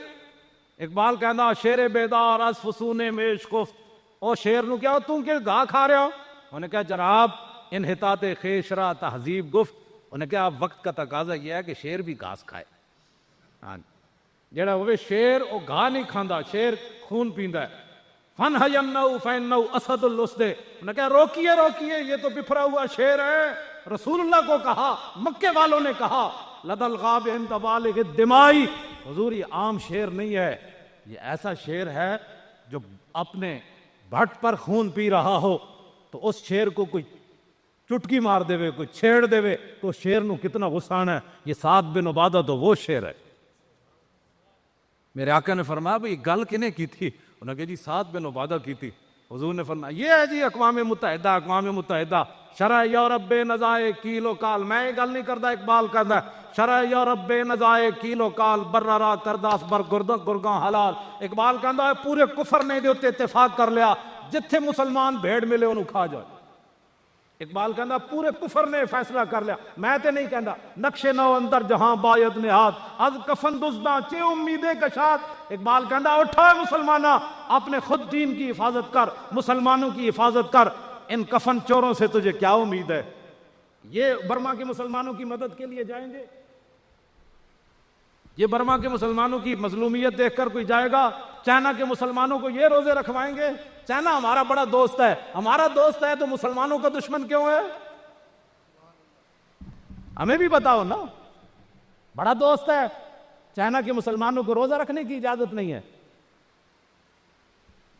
Speaker 1: اقبال کہندا شیر بیدار از فسون میش گفت, او شیر نو کیا تم کہ گاہ کھا رہے ہو. انہیں کہا جناب انحطاط خیشرا تہذیب گفت. انہیں کہا وقت کا تقاضا یہ ہے کہ شیر بھی گھاس کھائے. جڑا ہوئے شیر وہ گاہ نہیں کھاندا, شیر خون پیندا ہے. فن ہینہو فینہو اسد الاسد, انہیں کہا روکیے روکیے یہ تو بفرا ہوا شیر ہے. رسول اللہ کو کہا, مکے والوں نے کہا لد الغاب عند بالغ الدمائی, حضور یہ عام شیر نہیں ہے, یہ ایسا شیر ہے جو اپنے بھٹ پر خون پی رہا ہو تو اس شیر کو کوئی چٹکی مار دے وے, کوئی چھیڑ دے وے تو شیر نو کتنا غصہ آنا ہے. یہ سعد بن عبادہ تو وہ شیر ہے. میرے آقا نے فرمایا بھئی گل کنے کی تھی؟ انہوں نے کہا جی سعد بن عبادہ کی تھی. حضور نے فرمایا یہ ہے جی اقوام متحدہ شرع یورپ بے نزائے کیلو کال. میں یہ گل نہیں کرتا, اقبال کرتا شرع یورپ بے نزائے کیلو کال بررا کرداس بر گرگاں حلال. اقبال کہتا ہے پورے کفر نے دے اتنے اتفاق کر لیا جتھے مسلمان بھیڑ ملے انہوں کھا جائے. اقبال کہتا پورے کفر نے فیصلہ کر لیا. میں تے نہیں کہتا نقش نو اندر جہاں باید نہاد از کفن دزداں چے امیدیں کشاد. اقبال کہتا اٹھا مسلمانہ اپنے خود دین کی حفاظت کر, مسلمانوں کی حفاظت کر, ان کفن چوروں سے تجھے کیا امید ہے. یہ برما کے مسلمانوں کی مدد کے لیے جائیں گے؟ یہ برما کے مسلمانوں کی مظلومیت دیکھ کر کوئی جائے گا؟ چائنا کے مسلمانوں کو یہ روزے رکھوائیں گے؟ چائنا ہمارا بڑا دوست ہے, ہمارا دوست ہے تو مسلمانوں کا دشمن کیوں ہے؟ ہمیں بھی بتاؤ نا. بڑا دوست ہے, چائنا کے مسلمانوں کو روزہ رکھنے کی اجازت نہیں ہے.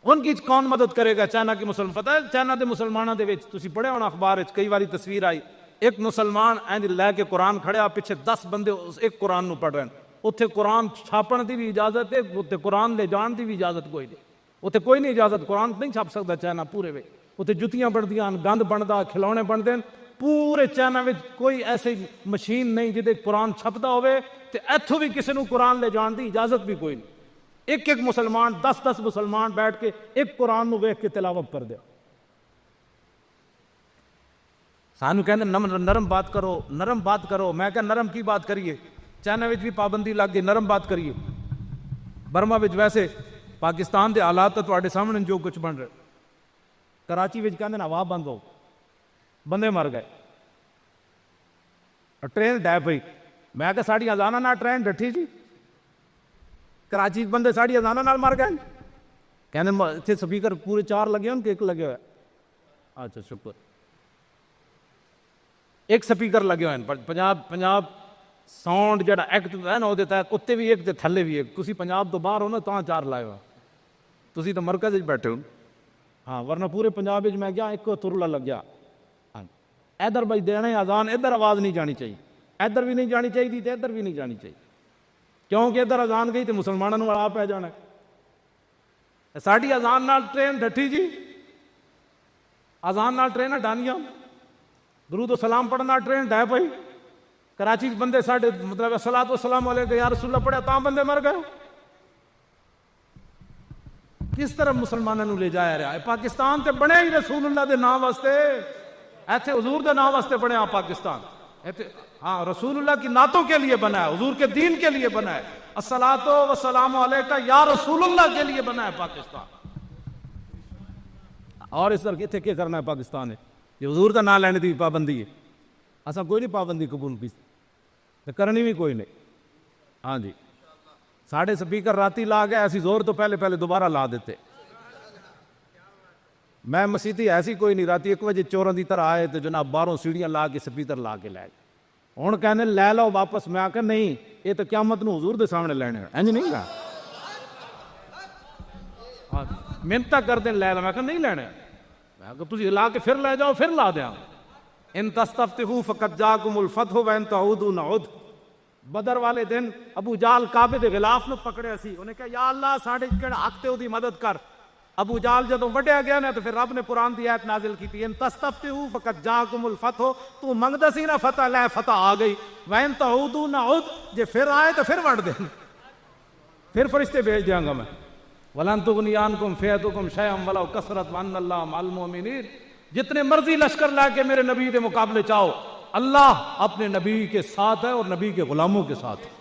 Speaker 1: ان کی کون مدد کرے گا؟ چائنا کے مسلمان. پتہ ہے چائنا دے مسلمانوں دے وچ تسی پڑھے ہونا اخبار وچ کئی باری تصویر آئی, ایک مسلمان اینج لے کے قرآن کھڑیا پیچھے 10 بندے اس ایک قرآن نو پڑھ رہے ہیں. اتنے قرآن چھاپن کی بھی اجازت ہے, اتنے قرآن لے جان کی بھی اجازت کوئی نہیں. اتنے کوئی نہیں اجازت, قرآن نہیں چھاپ سکتا چائنا پورے وے. اتنے جتیاں بنتی, گند بنتا, کھلونے بنتے ہیں پورے چائنا میں. کوئی ایسی مشین نہیں جہے قرآن چھپتا ہوئے تے اتوں بھی کسی نے قرآن لے جان کی اجازت بھی کوئی نہیں. ایک ایک مسلمان 10 مسلمان بیٹھ کے ایک قرآن نو ویکھ کے تلاوت کر دیا. سانو کہنے نرم بات کرو, نرم بات کرو. میں کہ نرم کی بات کریے, چائنا وچ بھی پابندی لگ گئی, نرم بات کریے. برما وچ ویسے پاکستان دے حالات تو تواڈے سامنے جو کچھ بن رہے. کراچی وچ کہندے ہوا بند ہو, بندے مر گئے, ٹرین ڈے پئی. میں کہ ساڑی اذاناں نال ٹرین ڈٹھی جی, کراچی بندے ساڑی اذاناں نال مر گئے. کہندے اتنے سپیکر پورے 4 لگے ہون کہ ایک لگے ہوئے؟ اچھا شکر, ایک سپیکر لگے ہوئے ہیں. پنجاب ساؤنڈ جڑا ایکٹ ہے نا وہ دیتا ہے, کتے بھی ایک تے تھلے بھی ایک. تسی پنجاب تو باہر ہو نا تاں 4 لائے ہو, تسی تو مرکز وچ بیٹھے ہو. ہاں ورنہ پورے پنجاب وچ میں گیا ایک ترلا لگ گیا. ادھر بھائی دینے اذان, ادھر آواز نہیں جانی چاہیے, ادھر بھی نہیں جانی چاہیے تے ادھر بھی نہیں جانی چاہیے, کیونکہ ادھر اذان گئی تو مسلمانوں کو آ پہ جانا ہے. ساڈی اذان نال ٹرین ڈٹھی جی, اذان نال ٹرین ڈانیاں, درود و سلام پڑھنا ٹرین ڈے پئی. کراچی بندے ساڈے مطلب الصلوۃ والسلام علیہ یا رسول اللہ پڑھیا تاں بندے مر گئے. کس طرح مسلمانوں لے جایا رہا ہے؟ پاکستان تے بنے ہی رسول اللہ دے نام واسطے, ایتھے حضور دے نام واسطے بنے پاکستان. ہاں رسول اللہ کی نعتوں کے لیے بنا ہے, حضور کے دین کے لیے بنا ہے. الصلوۃ والسلام علیکہ یا رسول اللہ کے لیے بنا ہے پاکستان. اور اس طرح اتنے کیا کرنا ہے پاکستان ہے؟ یہ حضور کا نام لینے کی پابندی ہے. اساں کوئی نہیں پابندی قبول کی, کرنی بھی کوئی نہیں. ہاں جی, ساڑھے سپیکر راتی لا گئے, ایسی زور تو پہلے دوبارہ لا دیتے. میں مسیتی ایسی کوئی نہیں, راتی 1 بجے چوراں دی طرح آئے تو جناب باہروں سیڑھیاں لا کے سپیکر لا کے لے گئے. ہوں کہنے لے لو واپس. میں آخر نہیں, یہ تو قیامت نو حضور دے سامنے لینے, انج نہیں کہا. محنت کر دیں لے لو, میں کہ نہیں لینے. میں کہ تسی لا کے پھر لے جاؤ, پھر لا دیا. ان تستفتحوا فقد جاءکم الفتح وان تعودوا نعد. بدر والے دن ابو جال کعبے دے غلاف نو پکڑے سی, انہیں کہا یا اللہ ساڈے کیڑا حق تے اودی مدد کر. ابو جال جدوں وڈیا گیا نا تو پھر رب نے قرآن دی آیت نازل کی, ان تستفتحوا فقد جاءکم الفتح. تو منگدا سی نا فتح, لے فتح آ گئی. وان تعودوا نعد, جے پھر آئے تو پھر وڈ دین, پھر فرشتے بھیج دیاں گا میں. ولن تغنی عنکم فئتکم شیئا ولو کثرت وان اللہ مع المؤمنین. جتنے مرضی لشکر لا کے میرے نبی کے مقابلے چاہو, اللہ اپنے نبی کے ساتھ ہے اور نبی کے غلاموں کے ساتھ ہے.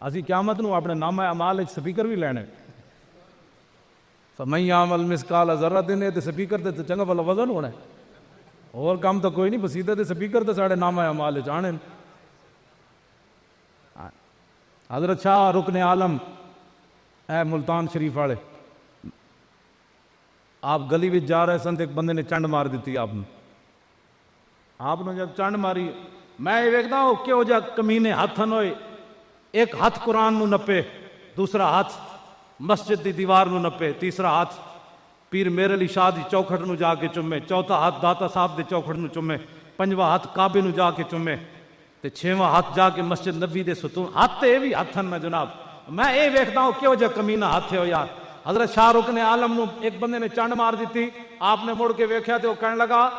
Speaker 1: اسی قیامت نو اپنے نامہ اعمال سپیکر بھی لینے. فمن یعمل مثقال ذرۃ, تے سپیکر تے چنگا بھلا وزن ہونا ہے, اور کام تو کوئی نہیں. بسیدہ تے سپیکر تے ساڑے نامہ اعمال آنے. حضرت شاہ رکن عالم اے ملتان شریف والے, آپ گلی وچ جا رہے سن تے ایک بندے نے چنڈ مار دیتی آپ نے. آپ نے جب چنڈ ماری, میں یہ ویکھدا ہوں کہ وہ جا کمینے ہاتھ ہوئے, ایک ہاتھ قرآن نو نپے, دوسرا ہاتھ مسجد دی دیوار نو نپے, تیسرا ہاتھ پیر میر علی شاہ دی چوکھٹ نو جا کے چومے, چوتھا ہاتھ داتا صاحب دی چوکھٹ نو چومے, پنجواں ہاتھ کعبے نو جا کے چومے, تے چھواں ہاتھ جا کے مسجد نبی دے ستون. ہاتھ تے بھی ہاتھ نا جناب. میں یہ ویکھدا ہوں کہو جا کمینہ ہاتھ ہو یار. حضرت شاہ رکن عالم نو ایک بندے نے چنڈ مار دیتی. آپ نے مڑ کے ویکھیا تے وہ کہنے لگا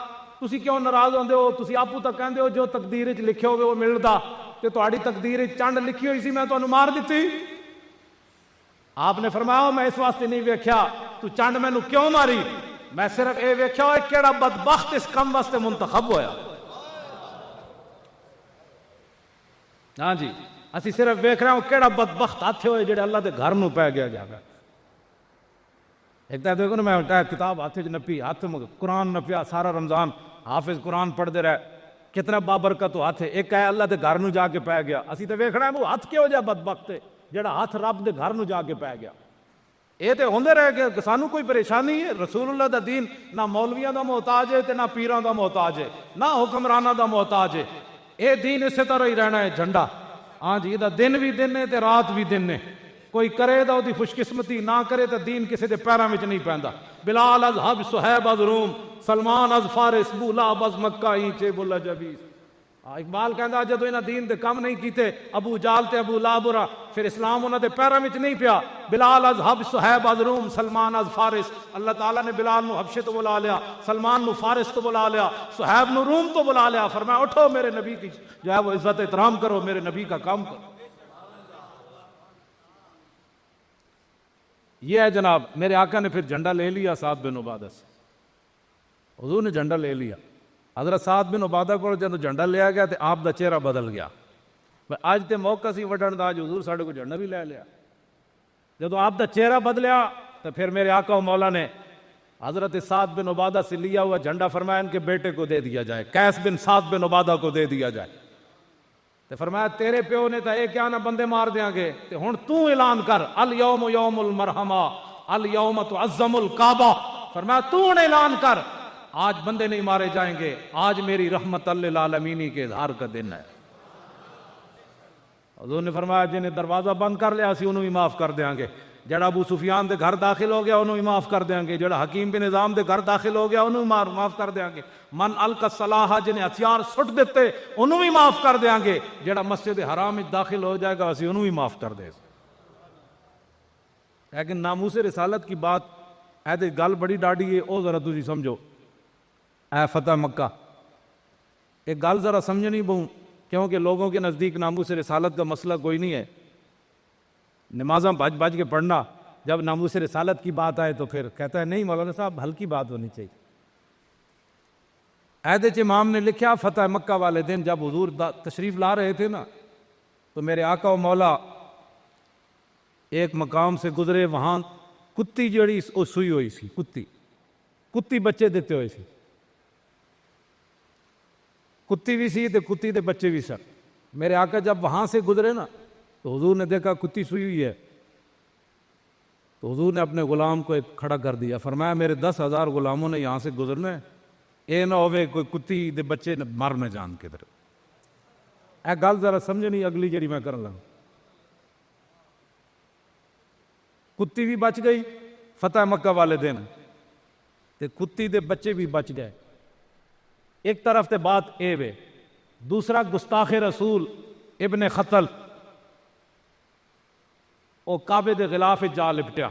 Speaker 1: تسی کیوں ناراض ہوندے ہو, تسی آپو تک کہندے ہو جو تقدیر وچ لکھے ہوئے وہ ملدا, تے تہاڈی تقدیر وچ چنڈ لکھی ہوئی سی, میں تانوں مار دتی. آپ نے فرمایا میں اس واسطے نہیں ویکھیا تو چنڈ مینوں کیوں ماری, میں صرف یہ ویکھیا ہوئے کیڑا بدبخت اس کم واسطے منتخب ہویا. ہاں جی, اسی صرف ویکھ رہے ہوں کیڑا بدبخت ہاتھ ہوئے جڑے اللہ دے گھر نو پی گیا جا. ایک دیکھو نا, میں کتاب ہاتھ نپی, ہاتھ قرآن نپیا سارا رمضان, حافظ قرآن پڑھتے رہے, کتنا بابرکت ہاتھ ہے. ایک ہے اللہ دے گھر نو جا کے پی گیا. اسی تو ویکھ رہے ہیں وہ ہاتھ کیوں جا بدبخت ہے جڑا ہاتھ رب دے گھر نو جا کے پی گیا. یہ تو ہوندے رہے کہ سانو کوئی پریشانی ہے. رسول اللہ دا دین نہ مولویاں دا محتاج ہے تے نہ پیراں دا محتاج ہے, نہ حکمراناں دا محتاج ہے. یہ دین اسی طرح ہی رہنا ہے جھنڈا. ہاں جی, یہ دن بھی دن ہے تے رات بھی دن ہے. کوئی کرے تو دی خوش قسمتی، نہ کرے تو دین کسی دے پیراں وچ نہیں پیندا۔ بلال از حب، صہیب از روم، سلمان از فارس، بولاب از مکہ، اینچے بولا جبیس۔ اقبال کہندا جدو انہاں دین دے کم نہیں کیتے، ابو جال تے ابو لہب اور پھر اسلام انہاں دے پیراں وچ نہیں پیا۔ بلال از حب، صہیب از روم، سلمان از فارس۔ اللہ تعالیٰ نے بلال نو حبشے تو بلا لیا، سلمان نو فارس تو بلا لیا، صہیب نو روم تو بلا لیا۔ فرمایا اٹھو میرے نبی کی جو ہے وہ عزت احترام کرو، میرے نبی کا کام کرو۔ یہ ہے جناب، میرے آقا نے پھر جھنڈا لے لیا سعد بن عبادہ سے، حضور نے جھنڈا لے لیا۔ حضرت سعد بن عبادہ کو جب جھنڈا لیا گیا تو آپ دا چہرہ بدل گیا۔ اج تے موقع سی وڈن دا، اج حضور ساڈے کو جھنڈا بھی لے لیا۔ جب آپ دا چہرہ بدلیا تو پھر میرے آقا و مولا نے حضرت سعد بن عبادہ سے لیا ہوا جھنڈا فرمایا ان کے بیٹے کو دے دیا جائے، قیس بن سعد بن عبادہ کو دے دیا جائے۔ تو فرمایا تیرے پیو نے تو کیا نہ بندے مار دیاں گے، تو ہن تو اعلان کر، الیوم یوم المرحمہ، الیوم تعظم الکعبہ۔ فرمایا تو نے اعلان کر، آج بندے نہیں مارے جائیں گے، آج میری رحمت للعالمین کے اظہار کا دن ہے۔ حضور نے فرمایا جنہیں دروازہ بند کر لیا اسی انہوں بھی معاف کر دیاں گے، جڑا ابو سفیان دے گھر داخل ہو گیا انہوں بھی معاف کر دیاں گے، جڑا حکیم بن نظام دے گھر داخل ہو گیا انہوں بھی معاف کر دیاں گے، من القى السلاح جنہیں ہتھیار سٹ دیتے انہوں بھی معاف کر دیاں گے، جڑا مسجد حرام میں داخل ہو جائے گا اسی انہوں بھی معاف کر دے۔ لیکن ناموس رسالت کی بات ایدے گل بڑی ڈاڑی ہے، او ذرا تجھی سمجھو۔ اے فتح مکہ، ایک گل ذرا سمجھنی بہوں، کیونکہ لوگوں کے نزدیک ناموس رسالت کا مسئلہ کوئی نہیں ہے، نمازاں بھج بھج کے پڑھنا، جب ناموس رسالت کی بات آئے تو پھر کہتا ہے نہیں مولانا صاحب ہلکی بات ہونی چاہیے۔ عہد امام نے لکھا فتح مکہ والے دن جب حضور تشریف لا رہے تھے نا، تو میرے آقا و مولا ایک مقام سے گزرے، وہاں کتی جڑی وہ سوئی ہوئی سی، کتی بچے دیتے ہوئے سی، کتی بھی سی تو کتی دے بچے بھی سن۔ میرے آقا جب وہاں سے گزرے نا تو حضور نے دیکھا کتی سوئی ہوئی ہے، تو حضور نے اپنے غلام کو ایک کھڑا کر دیا، فرمایا میرے 10,000 غلاموں نے یہاں سے گزرنا ہے، اے نہ ہوئے کوئی کتی دے بچے مر نہ جان کے در۔ اے گل ذرا سمجھ نہیں اگلی جڑی میں کرن لگا۔ کتی بھی بچ گئی فتح مکہ والے دن، تے کتی دے بچے بھی بچ گئے۔ ایک طرف تے بات اے وے، دوسرا گستاخ رسول ابن خطل او کعبے دے غلاف جا لپٹیا،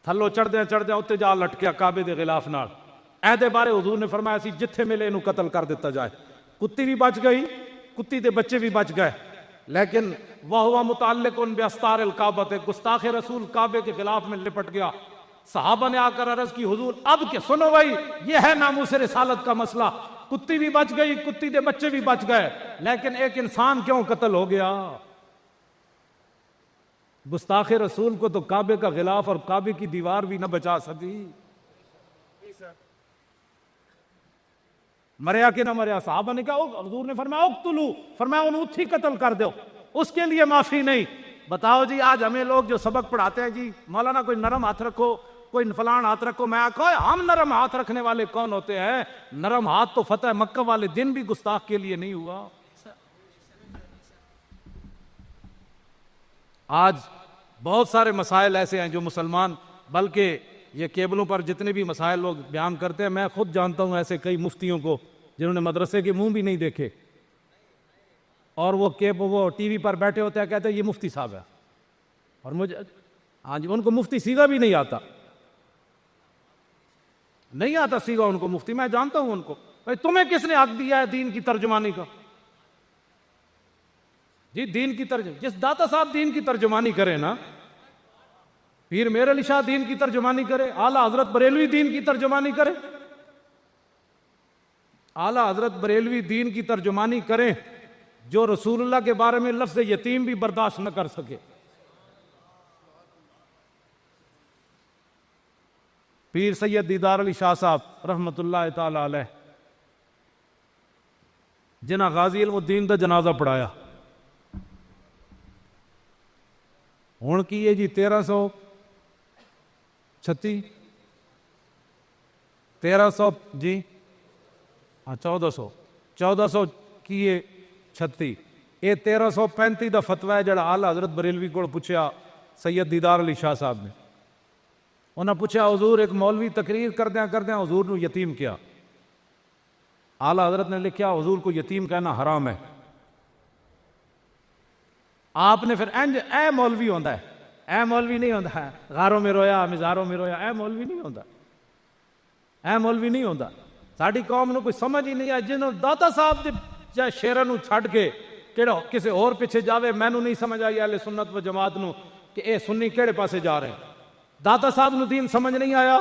Speaker 1: تھلو چڑھدیاں اتنے جا لٹکیا کعبے دے غلاف نال۔ ایدے بارے حضور نے فرمایا سی جتھے ملے انہوں قتل کر دیتا جائے۔ کتی بھی بچ گئی، کتی دے بچے بھی بچ گئے، لیکن وَهُوَ مُتَعَلِّقٌ بِأَسْتَارِ الْكَعْبَةِ، گستاخ رسول کعبے کے غلاف میں لپٹ گیا۔ صحابہ نے آ کر عرض کی حضور اب کہ سنو بھائی یہ ہے ناموس رسالت کا مسئلہ، کتی بھی بچ گئی، کتی دے بچے بھی بچ گئے، لیکن ایک انسان کیوں قتل ہو گیا؟ گستاخ رسول کو تو کعبے کا غلاف اور کعبے کی دیوار بھی نہ بچا سکی، مریا کہ نہ مریا؟ صحابہ نے کہا، حضور نے فرمایا اقتلو، فرمایا انہوں تھی قتل کر دو، اس کے لیے معافی نہیں۔ بتاؤ جی آج ہمیں لوگ جو سبق پڑھاتے ہیں جی مولانا کوئی نرم ہاتھ رکھو، کوئی فلان ہاتھ رکھو، میں آکھو ہم نرم ہاتھ رکھنے والے کون ہوتے ہیں؟ نرم ہاتھ تو فتح مکہ والے دن بھی گستاخ کے لیے نہیں ہوا۔ آج بہت سارے مسائل ایسے ہیں جو مسلمان، بلکہ یہ کیبلوں پر جتنے بھی مسائل لوگ بیان کرتے ہیں، میں خود جانتا ہوں ایسے کئی مفتیوں کو جنہوں نے مدرسے کے منہ بھی نہیں دیکھے، اور وہ ٹی وی پر بیٹھے ہوتے ہیں، کہتے ہیں یہ مفتی صاحب ہے، اور مجھے ہاں جی ان کو مفتی سیگا بھی نہیں آتا، نہیں آتا سیگا ان کو مفتی، میں جانتا ہوں ان کو۔ بھائی تمہیں کس نے حق دیا ہے دین کی ترجمانی کا؟ جی دین کی جس داتا صاحب دین کی ترجمانی کرے نا، پیر میر علی شاہ دین کی ترجمانی کرے، اعلیٰ حضرت بریلوی دین کی ترجمانی کرے، اعلیٰ حضرت بریلوی دین کی ترجمانی کریں جو رسول اللہ کے بارے میں لفظ یتیم بھی برداشت نہ کر سکے۔ پیر سید دیدار علی شاہ صاحب رحمت اللہ تعالی علیہ، جنہاں غازی علم الدین دا جنازہ پڑھایا، ہون کی ہے جی 1336 1300 جی ہاں 1400 کی ہے 36، یہ 1335 دا فتوی ہے جڑا آلہ حضرت بریلوی کو پوچھا سید دیدار علی شاہ صاحب نے. انہاں پوچھا حضور ایک مولوی تقریر کردیاں حضور نو یتیم کیا. اعلیٰ حضرت نے لکھا حضور کو یتیم کہنا حرام ہے. آپ نے پھر اے مولوی ہوندا ہے، اے مولوی نہیں ہوندا ہے غاروں میں رویا مزاروں میں رویا، اے مولوی نہیں ہوندا، اے مولوی نہیں ہوندا. ساڈی قوم نو کوئی سمجھ ہی نہیں آ جنہوں داتا صاحب دے جا شیراں نو چھڈ کے کیڑا کسے اور پیچھے جاوے. مینوں نہیں سمجھ آئی اہل سنت و جماعت نو کہ اے سنی کیڑے پاسے جا رہے ہیں. داتا صاحب نو دین سمجھ نہیں آیا،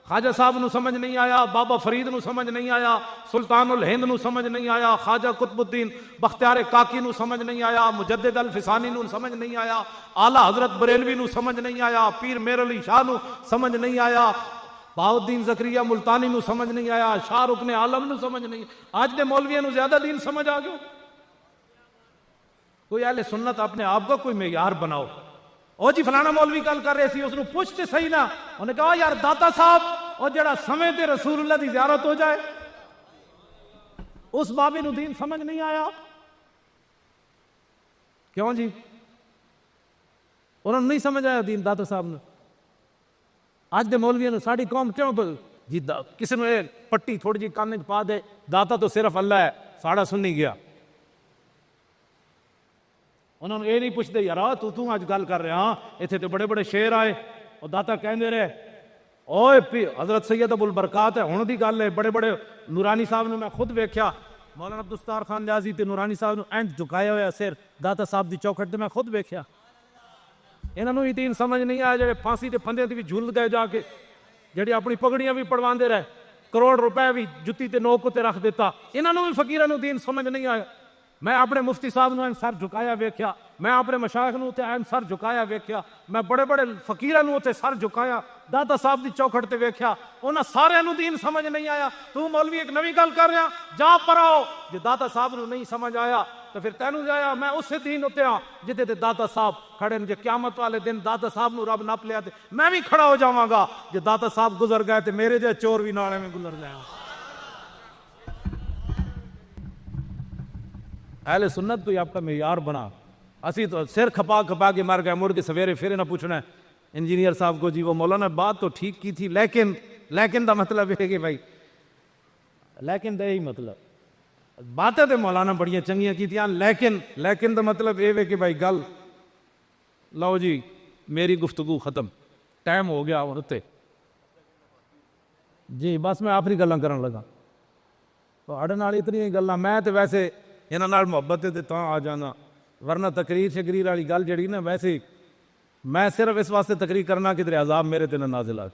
Speaker 1: خواجہ صاحب نو سمجھ نہیں آیا، بابا فرید نو سمجھ نہیں آیا، سلطان الہند نو سمجھ نہیں آیا، خواجہ قطب الدین بختیار کاکی نو سمجھ نہیں آیا، مجدد الفسانی نو سمجھ نہیں آیا، اعلیٰ حضرت بریلوی نو سمجھ نہیں آیا، پیر میر علی شاہ نو سمجھ نہیں آیا، بہاؤالدین زکریہ ملتانی نو سمجھ نہیں آیا، شاہ رکن عالم نو سمجھ نہیں. آج دے مولویوں نو زیادہ دین سمجھ آ گیا. کوئی اہل سنت اپنے آپ کا کوئی معیار بناؤ. او جی فلانا مولوی گل کر رہے سی، اس نو پوچھتے صحیح نا. انہوں نے کہا یار داتا صاحب اور جڑا سمے تے رسول اللہ دی زیارت ہو جائے اس بابے نو دین سمجھ نہیں آیا. کیوں جی؟ انہوں نے نہیں سمجھ آیا دین داتا صاحب نے. آج دے مولویوں نے ساڑی قوم کیوں جی کسی نے پٹی تھوڑی جی کان وچ پا دے داتا تو صرف اللہ ہے ساڑا سنی گیا. انہوں نے یہ نہیں پوچھتے یار تو آج گل کر رہے ہاں اتنے تو بڑے بڑے شیر آئے اور داتا کہندے رہے اوے حضرت سید ابو البرکات ہے ہن دی گل ہے. بڑے بڑے نورانی صاحب نے میں خود ویکھیا مولانا عبدالستار خان نیازی تے نورانی صاحب نے اینج جھکایا ہوا سر داتا صاحب دی چوکھٹ تے میں خود ویکھیا. انہاں نوں دین سمجھ نہیں آیا جڑے پھانسی تے پھندے تے بھی جھول گئے جا کے جڑی اپنی پگڑیاں بھی پڑواندے رہے کروڑ روپے بھی جتی تے نوک تے رکھ دیتا. انہاں نوں بھی فقیراں نوں دین سمجھ نہیں آیا. میں اپنے مفتی صاحب نو سر جھکایا ویکھیا، میں اپنے مشائخ نو تے سر جھکایا ویکھیا، میں بڑے بڑے فقیراں نو تے سر جھکایا داتا صاحب دی چوکھٹ تے ویکھیا. انہاں سارے نو دین سمجھ نہیں آیا. تو مولوی ایک نوی گل کر رہا جا پراؤ. جے داتا صاحب نو نہیں سمجھ آیا تو پھر تینوں جایا میں اسے دین اتنے ہاں جتے تے داتا صاحب کھڑے نے. جے قیامت والے دن داتا صاحب نو رب نپ لیا تے میں بھی کھڑا ہو جاواں گا. جے داتا صاحب گزر گئے تے میرے جے چور بھی نالے میں گزر گئے. اہل سنت تو آپ کا معیار بنا. اسی تو سر کھپا کھپا کے مر گئے. مڑ کے سویرے پھر نہ پوچھنا ہے انجینئر صاحب کو جی وہ مولانا بات تو ٹھیک کی تھی لیکن دا مطلب ہے کہ بھائی لیکن دا یہی مطلب باتیں تو مولانا بڑیاں چنگیاں کی تھیاں لیکن دا مطلب یہ ہے کہ بھائی گل لو جی میری گفتگو ختم ٹائم ہو گیا ہوتے جی بس میں آخری گلاں کرن لگا. اڑن والی اتنی گلاں میں تو ویسے انہاں نال محبت تے تاں آ جانا ورنہ تقریر شکریر والی گل جڑی نا ویسے میں صرف اس واسطے تقریر کرنا کہ تیرے عذاب میرے تے نہ نازل آ.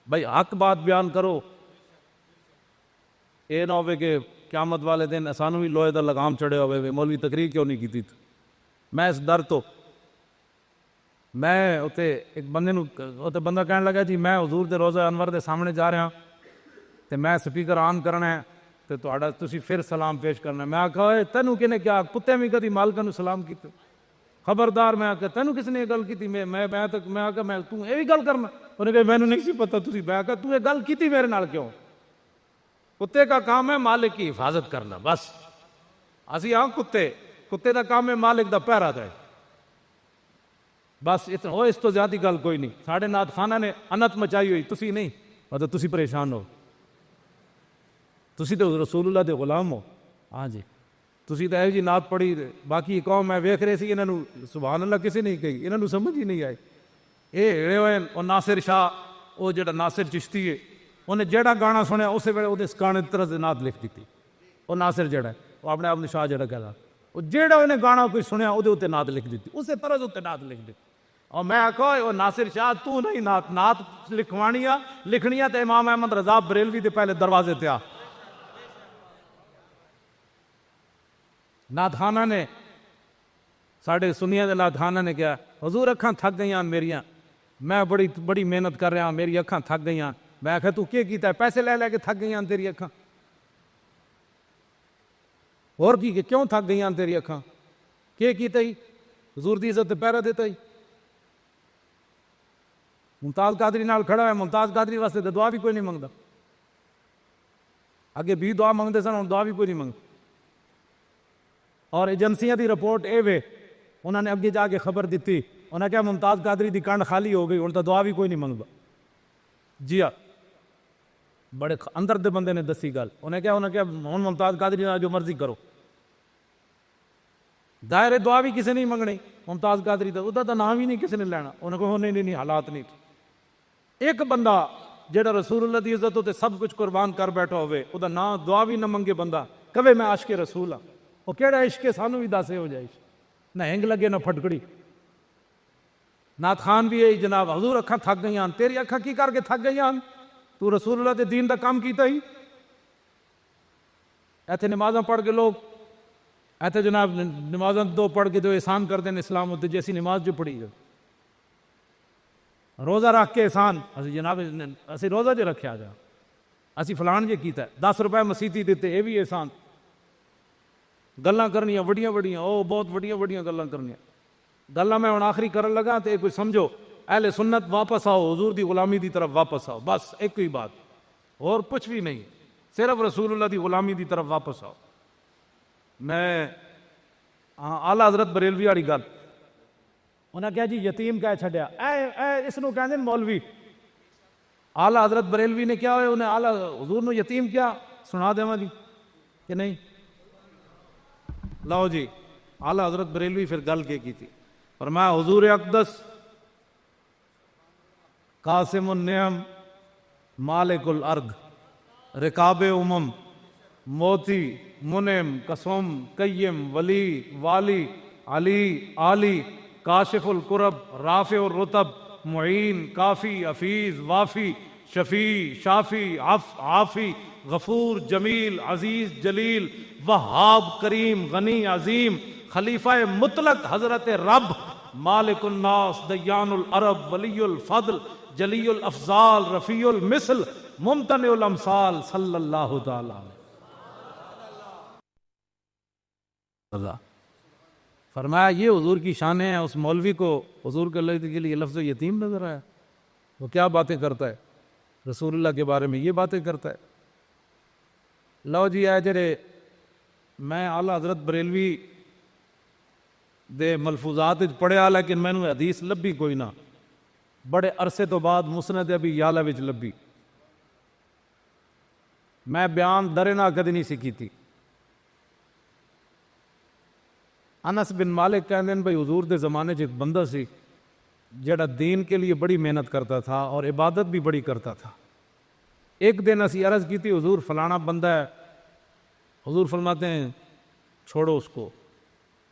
Speaker 1: بھائی حق بات بیان کرو. اے نہ ہوئے کہ قیامت والے دن سانو بھی لوہے دا لگام چڑھے ہوئے مولوی تقریر کیوں نہیں کیتی. میں اس ڈر تو میں اتنے ایک بندے اتنے بندہ کہنے لگا جی میں حضور دے روضہ انور دے سامنے جا رہا تے میں سپیکر آن کرنا ہے تے تسی پھر سلام پیش کرنا ہے. میں آکھا تینوں کنے کیا کتے میں کدی مالکہ نو سلام کیتے خبردار. میں آکھا تینوں کس نے یہ گل کیتی. میں آکھا میں تو یہ بھی گل کرنا. انہوں نے کہا میں نے نہیں سی پتا تسی. میں آکھا تو یہ گل کیتی میرے نال کیوں. کتے کا کام ہے مالک کی حفاظت کرنا بس. اسی ہاں کتے دا کام ہے مالک دا پہرا دے بس اتنا. اس تو زیادہ گل کوئی نہیں. ساڑھے نعت خانہ نے انت مچائی ہوئی تسی نہیں مطلب تسی پریشان ہو. تسی تو رسول اللہ دے غلام ہو. ہاں جی تسی تو جی نعت پڑھی. باقی قوم میں ویکھ رہے سی انہوں نے سبحان اللہ کسی نہیں کہی. انہوں نے سمجھ ہی نہیں آئی. یہ ہوئے اور ناصر شاہ وہ جڑا ناصر چشتی ہے انہیں جڑا گانا سنیا اسی ویلے وہ گانے طرح سے نعت لکھ دیتی. وہ ناصر جڑا ہے وہ اپنے آپ نے شاہ جڑا کہتا وہ جڑا انہیں گانا کوئی سنیا وہ اتنے نعت لکھ دیتی اسی طرح سے اتنے نعت لکھ دیتی. اور میں آخو وہ ناصر شاہ تو نہیں نعت لکھوانی لکھنی تو امام احمد رضا بریلوی دے پہلے دروازے تے آ. نعت خانہ نے ساڑھے سنیاں دے نعت خانہ نے کیا حضور اکھاں تھک گئیاں میریاں میں بڑی محنت کر رہا میری اکھاں تھک گئیاں. میں آخیا تو کیا کیتا ہے پیسے لے کے تھک گئیاں تیری اکھاں اور کی کہ کیوں تھک گئیاں تیری اکھاں کیا کیتا ہی حضور دی عزت پہرا دیتا ہی. ممتاز قادری نال کھڑا ہے ممتاز قادری واسطے تو دعا بھی کوئی نہیں منگتا. اگے بھی دعا منگتے سن ہوں دعا بھی کوئی نہیں منگتا. اور ایجنسیاں دی رپورٹ اے وے انہوں نے اگے جا کے خبر دیتی انہیں کہا ممتاز قادری دی کنڈ خالی ہو گئی، انہوں دعا بھی کوئی نہیں منگتا. جی ہاں بڑے اندر دے بندے نے دسی گل، انہیں کہا ہوں ممتاز قادری نال جو مرضی کرو، دائرے دعا بھی کسی نہیں منگنی ممتاز قادری دا، وہ نام ہی نہیں کسی نے لینا. انہیں کہا نہیں حالات نہیں. ایک بندہ جہاں رسول اللہ دی عزت ہوتے سب کچھ قربان کر بیٹھا ہوئے، وہ نام دعا بھی نہ منگے بندہ کبھی میں عاشق رسول ہاں، وہ کہڑا عشق ہے سانو بھی دسے ہو جائے، نہ ہنگ لگے نہ پھٹکڑی. نعت خان بھی یہی جناب حضور اکھاں تھک گئی ہیں، تیری اکھاں کی کر کے تھک گئی ہیں، تو رسول اللہ دے دین دا کام کیتا ہی. ایتھے نمازاں پڑھ کے لوگ ایتھے جناب نمازاں دو پڑھ کے جو احسان کرتے ہیں اسلام ہوتے جیسی نماز جو پڑھی ہے، روزہ رکھ کے احسان اسی جناب اسی روزہ جو رکھیا جا اسی فلان جو کیتا ہے 10 روپے مسیتی دیتے یہ بھی احسان. گلاں کرنیاں وڈیاں وڈیاں او بہت وڈیاں وڈیاں گلاں کرنیاں. گلاں میں ہن آخری کرن لگا تے کوئی سمجھو اہل سنت واپس آؤ، حضور دی غلامی دی طرف واپس آؤ، بس ایک ہی بات اور کچھ بھی نہیں، صرف رسول اللہ دی غلامی دی طرف واپس آؤ. میں اعلیٰ حضرت بریلوی والی گل انہیں کہا جی یتیم کہہ چھڈیا، اس نو کہندے مولوی. اعلیٰ حضرت بریلوی نے کیا ہوئے انہیں اعلیٰ حضور نو یتیم کیا سنا دیواں جی کہ نہیں؟ لو جی اعلیٰ حضرت بریلوی پھر گل کی تھی، فرمایا حضور اقدس قاسم النعم مالک الارض رکاب امم موتی منعم قسم قیم ولی والی علی عالی کاشف الکرب رافع الرتب معین کافی حفیظ وافی شفیع شافی عافی غفور جمیل عزیز جلیل وہاب کریم غنی عظیم خلیفہ مطلق حضرت رب مالک الناس دیان العرب ولی الفضل جلی الافضال رفیع المثل ممتنع الامثال صلی اللہ تعالی فرمایا یہ حضور کی شان ہے. اس مولوی کو حضور کے لیے لفظ یتیم نظر آیا، وہ کیا باتیں کرتا ہے رسول اللہ کے بارے میں، یہ باتیں کرتا ہے. لو جی اے جڑے میں اعلیٰ حضرت بریلوی دے ملفوظات پڑھیا لیکن میں نے حدیث لبھی کوئی نہ، بڑے عرصے تو بعد مسند ابی یعلا وچ لبھی. میں بیان درے نہ کدی نہیں سیکھی تھی. انس بن مالک کہندے ہیں بھائی حضور دے زمانے ایک بندہ سی جڑا دین کے لیے بڑی محنت کرتا تھا اور عبادت بھی بڑی کرتا تھا. ایک دن اسی عرض کی تھی حضور فلانا بندہ ہے، حضور فرماتے ہیں چھوڑو اس کو.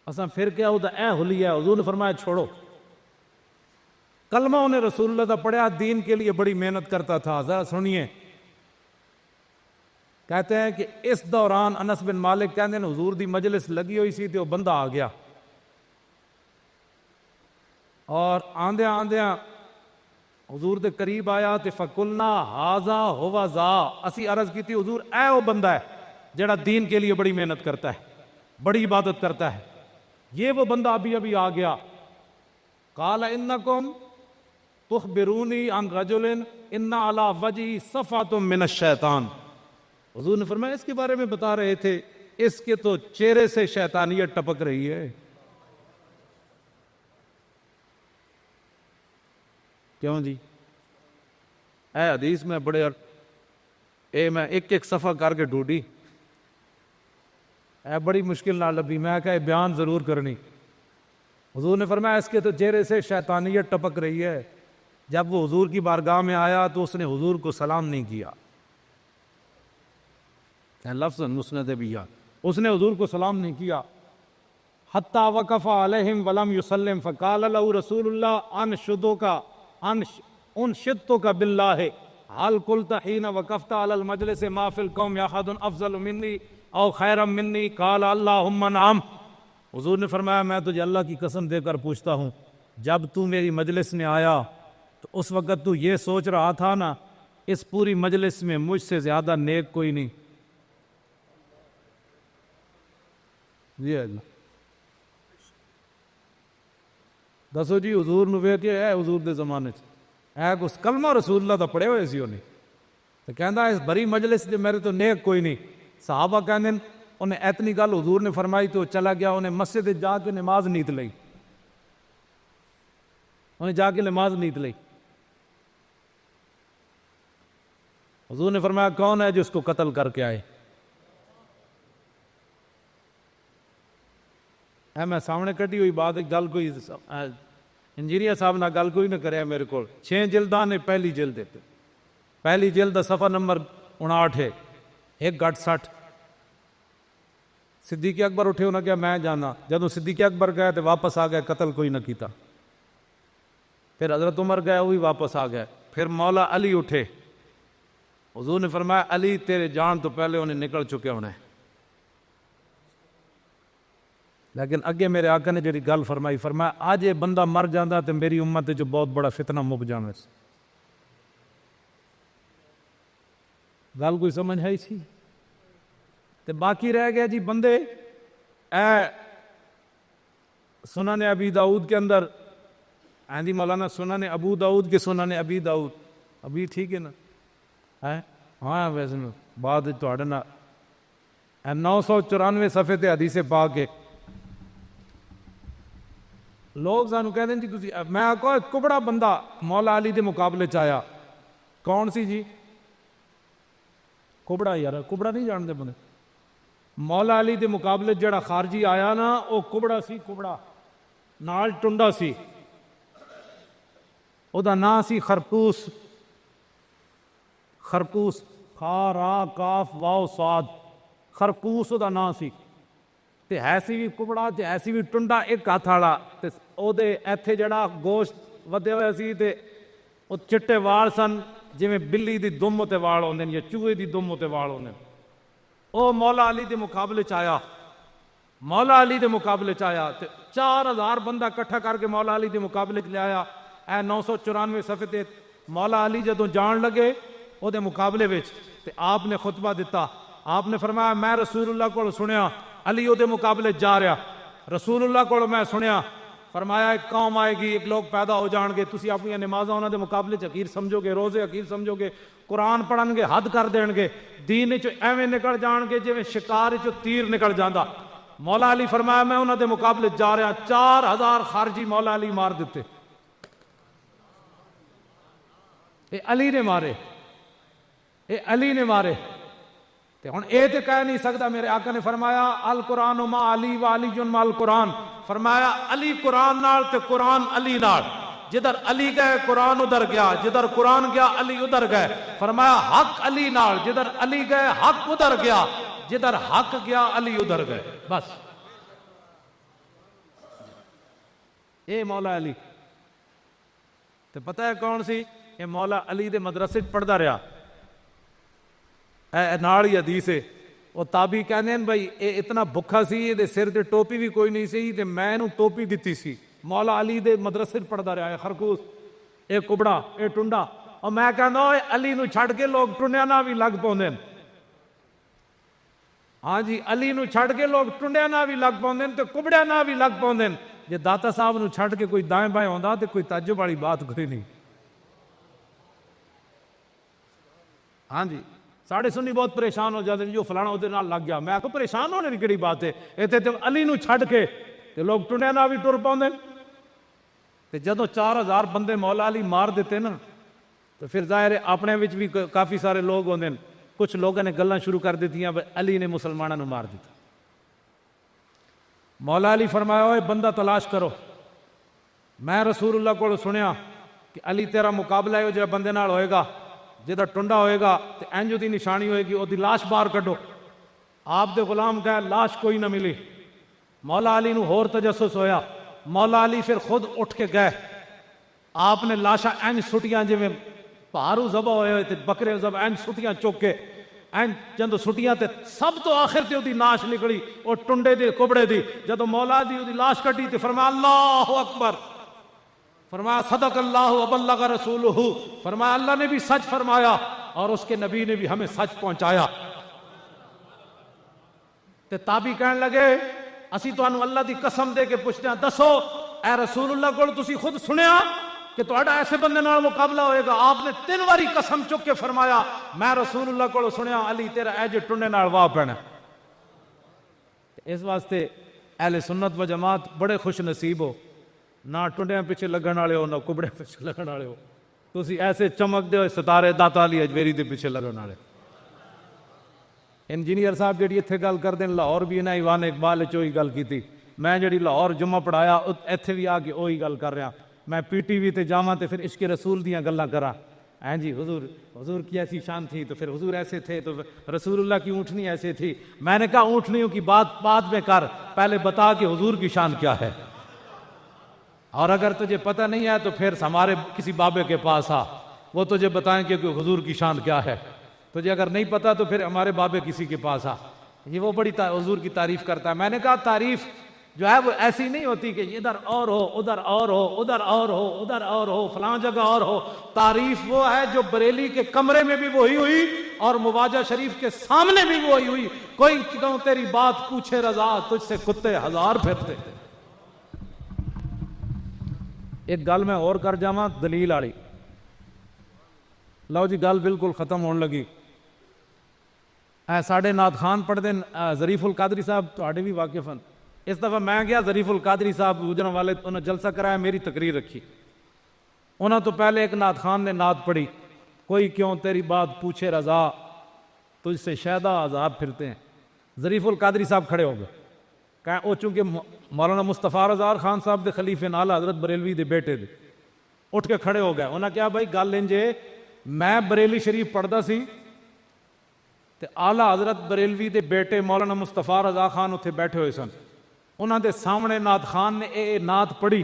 Speaker 1: اساں پھر کیا ہوتا اے حلیہ ہے، حضور نے فرمایا چھوڑو. کلمہ انہیں رسول اللہ دا پڑھیا، دین کے لیے بڑی محنت کرتا تھا. ذرا سنیے، کہتے ہیں کہ اس دوران انس بن مالک کہتے ہیں حضور دی مجلس لگی ہوئی سی تو وہ بندہ آ گیا اور آندیاں آندیاں حضور دے قریب آیا تے فقلنا ھذا ھو ذا. اسی عرض کی تھی حضور اے وہ بندہ ہے جڑا دین کے لیے بڑی محنت کرتا ہے، بڑی عبادت کرتا ہے، یہ وہ بندہ ابھی ابھی آ گیا. قال انکم تخبرونی عن رجل ان علی وجہہ صفۃ من الشیطان. حضور نے فرمایا اس کے بارے میں بتا رہے تھے اس کے تو چہرے سے شیطانیت ٹپک رہی ہے. کیوں جی؟ اے حدیث میں بڑے میں ایک صفحہ کر کے ڈھونڈی، اے بڑی مشکل نہ لبھی. میں کہا بیان ضرور کرنی. حضور نے فرمایا اس کے تو چہرے سے شیطانیت ٹپک رہی ہے. جب وہ حضور کی بارگاہ میں آیا تو اس نے حضور کو سلام نہیں کیا. لفظ مسند بھی اس نے حضور کو سلام نہیں کیا. حتی وقف علیہم ولم یسلم فقال له رسول اللہ انشدتک باللہ حل قلت حین وقفت علی المجلس ما فی القوم احد افضل منی او خیرا منی قال اللہم نعم. حضور نے فرمایا میں تجھے اللہ کی قسم دے کر پوچھتا ہوں جب تو میری مجلس میں آیا تو اس وقت تو یہ سوچ رہا تھا نا اس پوری مجلس میں مجھ سے زیادہ نیک کوئی نہیں. جی اللہ دسو جی حضور نو ویکھ کے اے حضور دے زمانے اے اس کلمہ رسول اللہ دا پڑھے ہوئے سی انہیں تو کہندا اس بری مجلس دے میرے تو نیک کوئی نہیں. صحابہ کہندے انہیں اتنی گل حضور نے فرمائی تو چلا گیا، انہیں مسجد جا کے نماز نیت لئی، انہیں جا کے نماز نیت لئی۔ حضور نے فرمایا کون ہے جو اس کو قتل کر کے آئے؟ میں سامنے کٹی ہوئی بات گل کوئی انجینئر صاحب نہ گل کوئی نہ کرے میرے کو 6 جلداں نے پہلی جلد دیتے، پہلی جلد صفحہ نمبر 59 ہے 1:60۔ صدیق اکبر اٹھے، انہوں نے کہا میں جانا، جدوں صدیق اکبر گئے تو واپس آ گئے، قتل کوئی نہ کیتا۔ پھر حضرت عمر گئے، وہی واپس آ گئے۔ پھر مولا علی اٹھے، حضور نے فرمایا علی تیرے جان تو پہلے انہیں نکل چکے ہونے، لیکن اگے میرے آقا نے جڑی گل فرمائی، فرمایا آج یہ بندہ مر جاندہ تو میری امت جو بہت بڑا فتنہ مک جانا سی۔ گل کوئی سمجھ ہے سی؟ تو باقی رہ گیا جی بندے سنن ابی داؤد کے اندر، جی مولانا سنن ابو داؤد کے سنن ابی داؤد، ابھی ٹھیک ہے نا؟ ہاں ویسے بات تھوڑے نا 994 صفحے تے حدیث پاک ہے۔ لوگ سانو کہتے ہیں جی تسی، میں آکو کبڑا بندہ مولا علی دے مقابلے چایا، کون سی جی؟ کبڑا، یار کبڑا نہیں جانتے بندے؟ مولا علی دے مقابلے جڑا خارجی آیا نا وہ کبڑا سی، کبڑا نال ٹنڈا سی، او دا نام سی خرپوس، خرپوس، خا را کاف واو صاد، خرپوس او دا نام سی۔ تے ایسی بھی کبڑا تے ایسی بھی ٹنڈا، ایک ہاتھ والا، تے او دے ایتھے جڑا گوشت ودے ہوئے سی تے او چٹے وال سن جویں بلی دی دم تے وال ہوندے یا چوہے دی دم تے وال ہوندے۔ او مولا علی دے مقابلے چایا، مولا علی دے مقابلے چایا تے 4000 بندہ کٹھا کر کے مولا علی دے مقابلے لے آیا۔ 994 صفحے تے مولا علی جدوں جان لگے او دے مقابلے وچ تے آپ نے خطبہ دیتا، آپ نے فرمایا میں رسول اللہ کو سنیا علی او دے مقابلے جا رہا، رسول اللہ کو میں سنیا، فرمایا ایک قوم آئے گی، ایک لوگ پیدا ہو جان گے، تسی اپنی نمازاں انہاں دے مقابلے چ حقیر سمجھو گے، روزے حقیر سمجھو گے، قرآن پڑھن گے حد کر دین گے، دین چ ایویں نکل جان گے جویں شکار چ تیر نکل جاندا۔ مولا علی فرمایا میں انہاں دے مقابلے جا رہا، 4000 خارجی مولا علی مار دیتے، اے علی نے مارے، اے علی نے مارے۔ تے ہن اے تے کہہ نہیں سکتا، میرے آقا نے فرمایا القرآن ما علی و علی جن ما القرآن، فرمایا علی قرآن نال تے قرآن علی نال، جدھر علی گئے قرآن ادھر گیا، جدھر قرآن گیا علی ادھر گئے، فرمایا حق علی نال، جدھر علی گئے حق ادھر گیا، جدھر حق گیا علی ادھر گئے، بس۔ اے مولا علی تے پتہ ہے کون سی؟ اے مولا علی دے مدرسے پڑھدا رہا، اے نال ہی حدیث ہے، وہ تابعی کہندے ہیں بھائی اے اتنا بھکھا سی، اے دے سر تے ٹوپی بھی کوئی نہیں سی تے میں اینوں ٹوپی دتی سی، مولا علی دے مدرسے پڑھدا رہا ہے، خرگوش، اے کبڑا، اے ٹنڈا، اور میں کہندا اے علی نو چھڑ کے لوگ ٹنڈیاں نال بھی لگ پوندے ہیں۔ ہاں جی علی نو چھڑ کے لوگ ٹنڈیاں نال بھی لگ پوندے ہیں تے کبڑیاں نال بھی لگ پوندے ہیں۔ جے داتا صاحب نو چھڑ کے کوئی دائیں بائیں ہوندا تے کوئی تعجب والی بات کوئی نہیں۔ ہاں جی ساڑھے سنی بہت پریشان ہو جاتے ہیں جو فلانا ادھر نال لگ گیا، میں کو پریشان ہونے کی کیڑی بات ہے، ایتھے تے علی نو چھڑ کے تے لوگ ٹنڈیاں نال بھی ٹر پوندے تے جدوں 4000 بندے مولا علی مار دیتے نا تو پھر ظاہر ہے اپنے وچ بھی کافی سارے لوگ ہوندے ہیں، کچھ لوگوں نے گلاں شروع کر دیتیاں علی نے مسلمانوں نو مار دیتا۔ مولا علی فرمایا اوے بندہ تلاش کرو، میں رسول اللہ کو سنیا کہ علی تیرا مقابلہ ہے جو بندے نال ہوئے گا، جدھر ٹنڈا ہوئے گا تو انج دی نشانی ہوئے گی، او دی لاش باہر کڈو۔ آپ دے غلام کہے لاش کوئی نہ ملی، مولا علی نو ہور تجسس ہویا، مولا علی پھر خود اٹھ کے گئے، آپ نے لاشاں انج سٹیاں جویں پہاڑو ذبح ہوئے ہوئے تے بکرے ذبح انج سٹیاں چک کے انج جدوں سٹیاں تے سب تو آخر تے دی لاش نکلی او ٹنڈے دی کبڑے دی، جدوں مولا دی لاش کٹی تے فرمایا اللہ اکبر، فرمایا صدق اللہ وبلغ رسولہ، فرمایا اللہ نے بھی سچ فرمایا اور اس کے نبی نے بھی ہمیں سچ پہنچایا۔ تے تابعی کہنے لگے اسی تانوں اللہ دی قسم دے کے پوچھتے ہیں، دسو اے رسول اللہ کو تسی خود سنیا کہ تہاڈا ایسے بندے نال مقابلہ ہوئے گا؟ آپ نے 3 واری قسم چک کے فرمایا میں رسول اللہ کو سنیا علی تیرا اے جے ٹنڈے نال واہ پینا۔ اس واسطے اہل سنت و جماعت بڑے خوش نصیب ہو، نہ ٹنڈیاں پیچھے لگن والے ہو، نہ کبڑے پیچھے لگن والے ہو، تسی ایسے چمک دے ستارے داتا علی اجمیری دے پیچھے لگن والے۔ انجینئر صاحب جڑی اتنے گل کرتے ہیں لاہور بھی انہیں ایوان اقبال چوئی گل کی، میں جڑی لاہور جمعہ پڑھایا اتنے بھی آ کے وہی گل کر رہا، میں پی ٹی وی تے جاواں تے پھر عشق رسول دیاں گلاں کراں، ہیں جی حضور کی ایسی شان تھی تو پھر حضور ایسے تھے تو رسول اللہ کی اونٹنی ایسے تھی۔ میں نے کہا اونٹنیوں کی بات بعد میں کر، پہلے بتا کہ حضور کی شان کیا ہے، اور اگر تجھے پتہ نہیں ہے تو پھر ہمارے کسی بابے کے پاس آ، وہ تجھے بتائیں کہ حضور کی شان کیا ہے۔ تجھے اگر نہیں پتہ تو پھر ہمارے بابے کسی کے پاس آ، یہ وہ بڑی حضور کی تعریف کرتا ہے۔ میں نے کہا تعریف جو ہے وہ ایسی نہیں ہوتی کہ ادھر اور ہو ادھر اور ہو ادھر اور ہو ادھر اور ہو فلاں جگہ اور ہو، تعریف وہ ہے جو بریلی کے کمرے میں بھی وہی ہوئی اور مواجہ شریف کے سامنے بھی وہی ہوئی۔ کوئی کہوں تیری بات پوچھے رضا، تجھ سے کتے ہزار پھرتے۔ ایک گل میں اور کر جاواں دلیل والی، لو جی گل بالکل ختم ہونے لگی۔ ساڈے نعت خان پڑھتے ظریف القادری صاحب، تہاڈے بھی واقف ہیں۔ اس دفعہ میں گیا ظریف القادری صاحب گجران والے، انہوں نے جلسہ کرایا، میری تقریر رکھی۔ انہوں تو پہلے ایک نعت خان نے نعت پڑھی، کوئی کیوں تیری بات پوچھے رضا، تجھ سے شیدہ عذاب پھرتے ہیں۔ ظریف القادری صاحب کھڑے ہو گئے، کہ وہ چونکہ مولانا مصطفیٰ رضا خان صاحب دے خلیفے نال حضرت بریلوی دے بیٹے دے، اٹھ کے کھڑے ہو گئے۔ انہوں نے کہا بھائی گل انجے، میں بریلی شریف پڑھدا سی تے اعلیٰ حضرت بریلوی دے بیٹے مولانا مصطفیٰ رضا خان اتنے بیٹھے ہوئے سن، انہوں دے سامنے نعت خان نے اے نعت پڑھی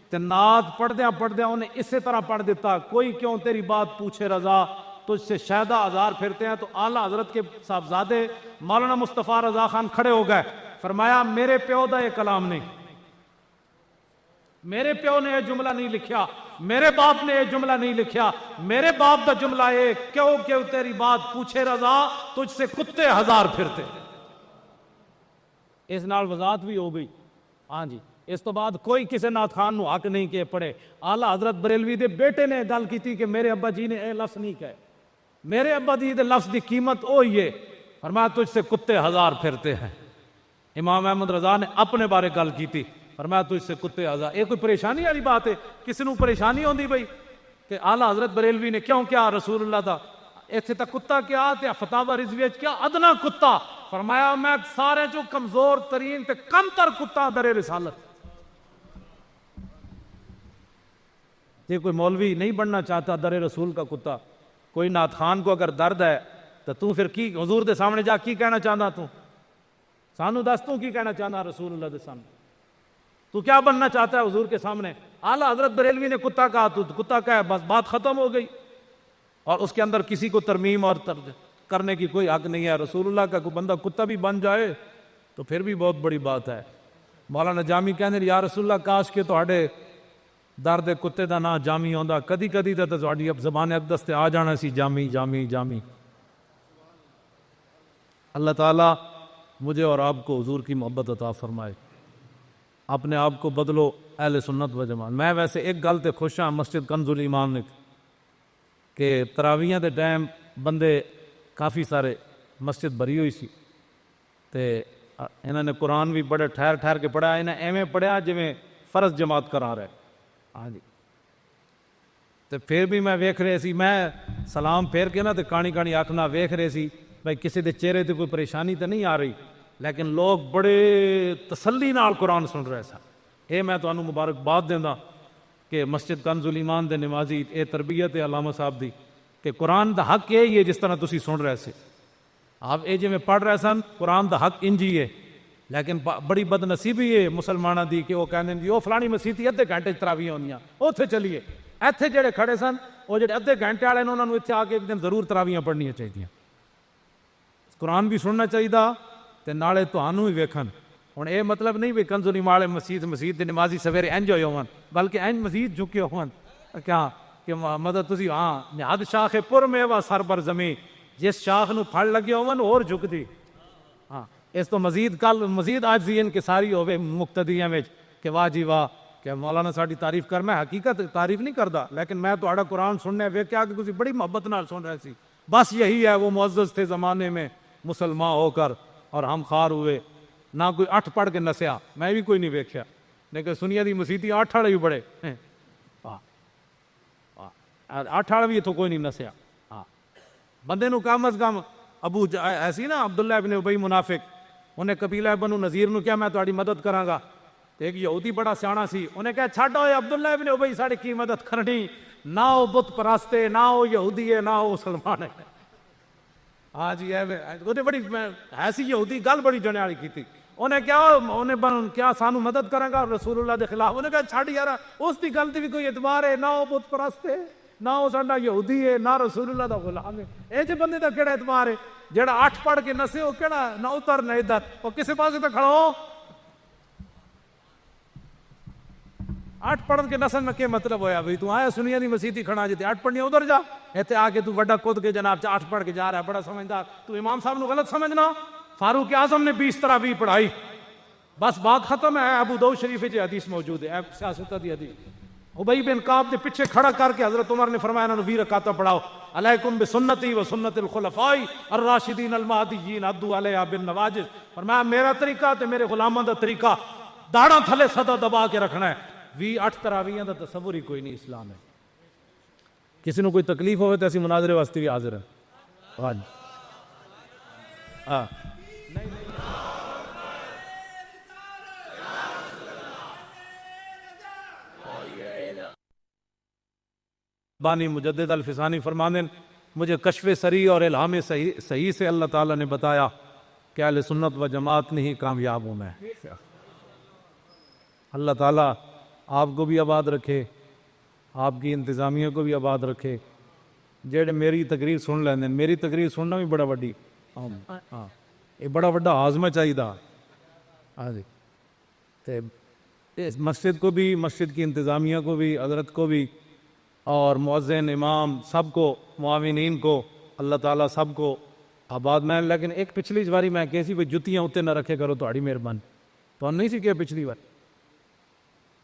Speaker 1: تے نعت پڑھدیاں انہیں اسی طرح پڑھ دیتا، کوئی کیوں تیری بات پوچھے رضا، تجھ سے شیدہ ہزار پھرتے ہیں۔ تو اعلیٰ حضرت کے صاحبزادے مولانا مصطفیٰ رضا خان کھڑے ہو گئے، فرمایا میرے پیو دا یہ کلام نہیں، میرے پیو نے یہ جملہ نہیں لکھیا، میرے باپ نے یہ جملہ نہیں لکھیا، میرے باپ دا جملہ ہے کیوں کیوں تیری بات پوچھے رضا، تجھ سے کتے ہزار پھرتے۔ اس نال وضاحت بھی ہو گئی۔ ہاں جی، اس تو بعد کوئی کسی نعت خان نو حق نہیں کہ پڑھے۔ اعلیٰ حضرت بریلوی دے بیٹے نے گل کی تھی کہ میرے ابا جی نے اے لفظ نہیں کہے، میرے ابا جی دے لفظ دی قیمت وہی ہے، فرمایا تجھ سے کتے ہزار پھرتے ہیں۔ امام احمد رضا نے اپنے بارے گل کی تھی، فرمایا تجھ سے کتے ہزار۔ یہ کوئی پریشانی والی بات ہے؟ کسی نو پریشانی ہوندی بھائی کہ اعلیٰ حضرت بریلوی نے کیوں کیا رسول اللہ دا، ایتھے تک کتا کیا تے فتاوی رضویہ کیا ادنا کتا، فرمایا میں سارے جو کمزور ترین تے کم تر کتا در رسالت۔ یہ کوئی مولوی نہیں بننا چاہتا در رسول کا کتا، کوئی نعت خان کو اگر درد ہے تو پھر کی حضور دے سامنے جا کی کہنا چاہتا، تو سانو دس تو کی کہنا چاہتا رسول اللہ دے سامنے، تو کیا بننا چاہتا ہے حضور کے سامنے؟ اعلیٰ حضرت بریلوی نے کتا کہا تو کتا کہا، بس بات ختم ہو گئی، اور اس کے اندر کسی کو ترمیم اور کرنے کی کوئی حق نہیں ہے۔ رسول اللہ کا کوئی بندہ کتا بھی بن جائے تو پھر بھی بہت بڑی بات ہے۔ مولانا جامی کہنے یا رسول اللہ کاش کے تہاڈے درد کتے دا نا جامی ہوندا، کدی کدی تے تہاڈی اب زبان اقدس تے آ جانا سی جامی جامی جامی۔ اللہ تعالیٰ مجھے اور آپ کو حضور کی محبت عطا فرمائے، اپنے آپ کو بدلو اہل سنت و جماعت۔ میں ویسے ایک گل تے خوش ہاں مسجد کنز الایمان نے کہ تراویحاں دے ٹائم بندے کافی سارے مسجد بھری ہوئی سی تے انہوں نے قرآن بھی بڑے ٹھہر ٹھہر کے پڑھا، انہیں ایویں پڑھیا جویں فرض جماعت کرا رہے۔ ہاں جی، تے پھر بھی میں ویکھ رہے سی، میں سلام پھیر کے نا تے کانی کانی آکھنا ویکھ رہے سی بھائی کسی دے چہرے تے کوئی پریشانی تو نہیں آ رہی، لیکن لوگ بڑے تسلی نال قرآن سن رہے سن۔ یہ میں تمہیں مبارکباد دینا کہ مسجد کنز الایمان دے نمازی یہ تربیت ہے علامہ صاحب دی کہ قرآن دا حق یہی ہے جس طرح تسی سن رہے سے، آپ یہ جی میں پڑھ رہے سن قرآن دا حق انجی ہے، لیکن بڑی بد نصیبی ہے مسلمانہ دی کہ وہ کہندے جی وہ فلانی مسیت ادھے گھنٹے تراویح ہونیاں اوتھے چلیے، ایتھے جڑے کھڑے سن وہ جڑے ادھے گھنٹے والے انہوں نے اتنے آ کے ایک دن ضرور تراویحاں پڑھنیاں چاہیے، قرآن بھی سننا چاہیے تے نالے تہانوں بھی ویکھن۔ ہن یہ مطلب نہیں بھی کنز الایمان مسجد دے نمازی سویرے انج ہوئے ہون بلکہ انج مزید جھکے ہون کیا کہ مدد تسی ہاں نہاد شاخ پر میوہ سر بر زمین، جس شاخ نو پھڑ لگے ہون اور جھک دی۔ ہاں اس تو مزید کل مزید عاجزی ان کے ساری ہوئے مقتدیاں وچ کہ واہ جی واہ کہ مولانا ساڈی تعریف کر، میں حقیقت تعریف نہیں کردا، لیکن میں تہاڈا قرآن سننے ویکھیا کہ تسی بڑی محبت نال سن رہے سی، بس یہی ہے وہ معزز تھے زمانے میں مسلمان ہو کر اور ہم خار ہوئے نہ کوئی 8 پڑھ کے نسیا، میں بھی کوئی نہیں ویکھیا، لیکن سنیا دی مسیتی 8 والے بھی بڑے 8 والا بھی اتوں کوئی نہیں نسیا۔ بندے نو کم از کم ایسی نا عبداللہ ابن ابی منافق، انہیں قبیلہ بنو نذیر نو کیا میں تہاڈی مدد کراں گا، تے ایک یہودی بڑا سیاںا سی، انہیں کہا چھڈ ہوئے عبداللہ ابن ابی ساڈی کی مدد کرنی، نہ وہ بت پرست ہے، نہ وہ یہودی ہے، نہ وہ مسلمان ہے۔ ہاں جی بڑی ایسی یہودی گل بڑی جنے والی کی، انہیں کیا سانو مدد کرے گا رسول اللہ دے خلاف، انہیں کہا چھڈ یار اس دی گل تے بھی کوئی اعتبار ہے، نہ وہ بت پرست ہے، نہ وہ ساڈا یہودی ہے، نہ رسول اللہ دا غلام ہے، اے جے بندے دا کیڑا اعتبار ہے جڑا 8 پڑھ کے نسے، وہ کیڑا نہ ادھر نہ ادھر، وہ کسے پاسے تے کھڑا ہو۔ 8 پڑھن کے نسل میں کیا مطلب ہویا بھائی، تو آیا سنیا دی مسیتی کھڑا جی 8 پڑھنی ادھر جا، ایتھے آ کے تو وڈا کود کے جناب 8 پڑھ کے جا رہا ہے، بڑا سمجھدار، تو امام صاحب نو غلط سمجھنا، فاروق اعظم نے 20 تراویح پڑھائی، بس بات ختم ہے۔ ابو داؤد شریف جی حدیث موجود ہے، سیاست دی حدیث، ابی بن کعب نے پیچھے کھڑا کر کے حضرت عمر نے فرمایا انہوں نے 20 رکعتاں پڑھاؤ، علیکم بسنتی و سنت الخلفاء الراشدین المہدیین عضوا علیہا بالنواجذ، فرمایا میرا طریقہ تے میرے غلاماں دا طریقہ داڑھاں تھلے سدا دبا کے رکھنا ہے۔ 8 تراویحاں دا تصور ہی کوئی نہیں اسلام ہے۔ کسی نو کوئی تکلیف ہوئے تو اسی مناظرے واسطے بھی حاضر ہیں۔ ہاں بانی مجدد الفسانی فرمانے مجھے کشف سری اور الہام صحیح سے اللہ تعالیٰ نے بتایا کہ اہل سنت و جماعت میں ہی کامیاب ہوں میں۔ اللہ تعالیٰ آپ کو بھی آباد رکھے، آپ کی انتظامیہ کو بھی آباد رکھے، جیڑے میری تقریر سن لیندے، میری تقریر سننا بھی بڑا وڈی ہاں یہ بڑا وڈا عازمہ چاہیے تھا۔ ہاں جی تے اس مسجد کو بھی، مسجد کی انتظامیہ کو بھی، حضرت کو بھی، اور مؤذن امام سب کو، معاونین کو، اللہ تعالیٰ سب کو آباد میں۔ لیکن ایک پچھلی باری میں کہی بھائی جتیاں اتنے نہ رکھے کرو، تہاڈی مہربانی، تو نہیں سی کہ پچھلی بار،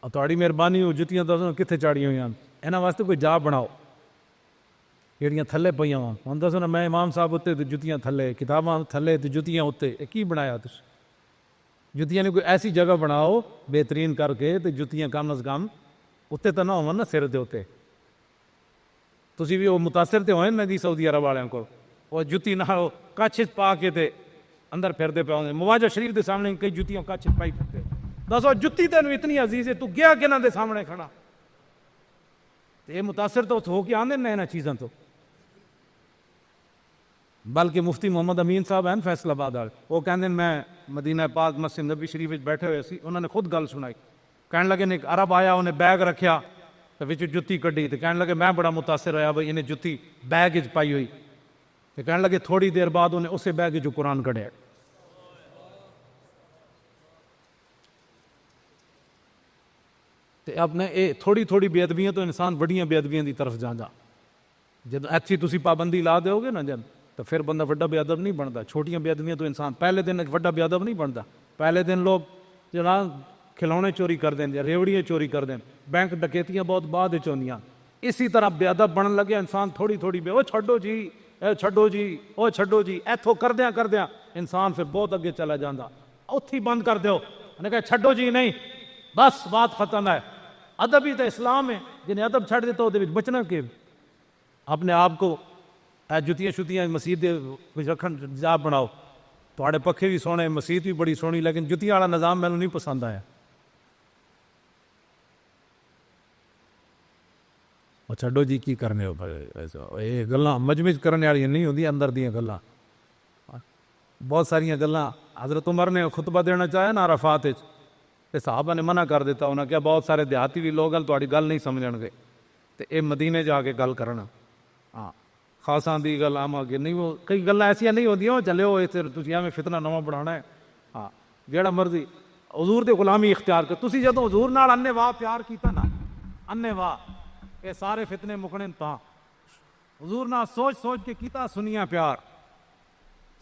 Speaker 1: اور تہاڈی مہربانی وہ جتیاں تو کتنے چاڑیاں ہوئی ہیں، انہاں واسطے کوئی جا بناؤ جہڑیاں تھلے پئیاں ہوں، ہوں دسو نا میں امام صاحب اتنے تو جتیاں تھلے، کتاباں تھلے تو جتیاں اتنے، کی بنایا تس؟ جتیاں نے کوئی ایسی جگہ بناؤ بہترین کر کے، تو جتیاں کم از کم اتنے تو نہ ہو نا سر دے اتنے۔ تسی بھی وہ متاثر تے ہوئے نا جی سعودی عرب والوں کو، وہ جتی نہ ہو کچھ پا کے تے اندر پھردے پہ ہوندے، مواجہ شریف دے سامنے کئی جتیاں کچھ پائی پھرتے، دسو جتی تینوں اتنی عزیز ہے، تو گیا کہ نہ دے سامنے کھڑا، یہ متاثر تو ہو کے آندے نا چیزاں تو۔ بلکہ مفتی محمد امین صاحب ہیں فیصل آباد والے، وہ کہندے میں مدینہ پاک مسجد نبی شریف بیٹھے ہوئے سی، انہوں نے خود گل سنائی، کہنے لگے ایک عرب آیا، انہیں بیگ رکھیا تو وچ جتی کڈی، تو کہنے لگے میں بڑا متاثر ہویا بھائی انہیں جتی بیگ وچ پائی ہوئی، تو کہنے لگے تھوڑی دیر بعد انہیں اسے بیگ وچ قرآن کڈیا۔ اپنے تھوڑی تھوڑی بے ادبیاں تو انسان بڑیاں بے ادبیاں دی طرف جاندا، جب ایسی تسی پابندی لا دیو گے نا جب، تو پھر بندہ وڈا بے ادب نہیں بنتا۔ چھوٹیاں بے ادبیاں تو انسان پہلے دن وڈا بے ادب نہیں بنتا، پہلے دن لوگ جناب کھلونے چوری کر دیں یا ریوڑیاں چوری کر دیں، بینک ڈکیتیاں بہت بعد چوندیاں، اسی طرح بے ادب بنن لگے انسان تھوڑی تھوڑی بے، او چھڈو جی، اے چھڈو جی، او چھڈو جی، ایتھوں کردیاں انسان پھر بہت اگے چلا جاندہ، اتھی بند کر دیو، انہیں کہا چھڈو جی نہیں، بس بات ختم ہے۔ ادب ہی تو اسلام ہے، جنہیں ادب چھڑ دیتا وہ بچنا کہ اپنے آپ کو جتیاں شتیاں مسجد رکھن جا بناؤ، تھوڑے پکھے بھی سونے، مسجد بھی بڑی سونی، لیکن جتیاں والا نظام مینوں نہیں پسند آیا۔ اور چھڈو جی کی کرنے ہو، یہ گلاں مجمج کرنے والی نہیں ہوندی، اندر دیاں گلاں بہت ساریاں گلاں۔ حضرت عمر نے خطبہ دینا چاہیا نا عرفات وچ، تے صحابہ نے منع کر دیتا، انہاں کہا بہت سارے دیہاتی بھی لوگ ہیں تہاڈی گل نہیں سمجھن گے، تے اے مدینے جا کے گل کرنا، ہاں خاصاں دی گل عام اگے نہیں، وہ کئی گلاں ایسیاں نہیں ہوندیاں، چلے ہو تسی ایویں فتنہ نواں بڑھانا ہے، ہاں جیڑا مرضی حضور دی غلامی اختیار کر، تسی جدوں حضور نال انے واہ پیار کیتا نا، انے واہ یہ سارے فتنے مکنے تاں حضور نال سوچ سوچ کے کیتا سنیا پیار،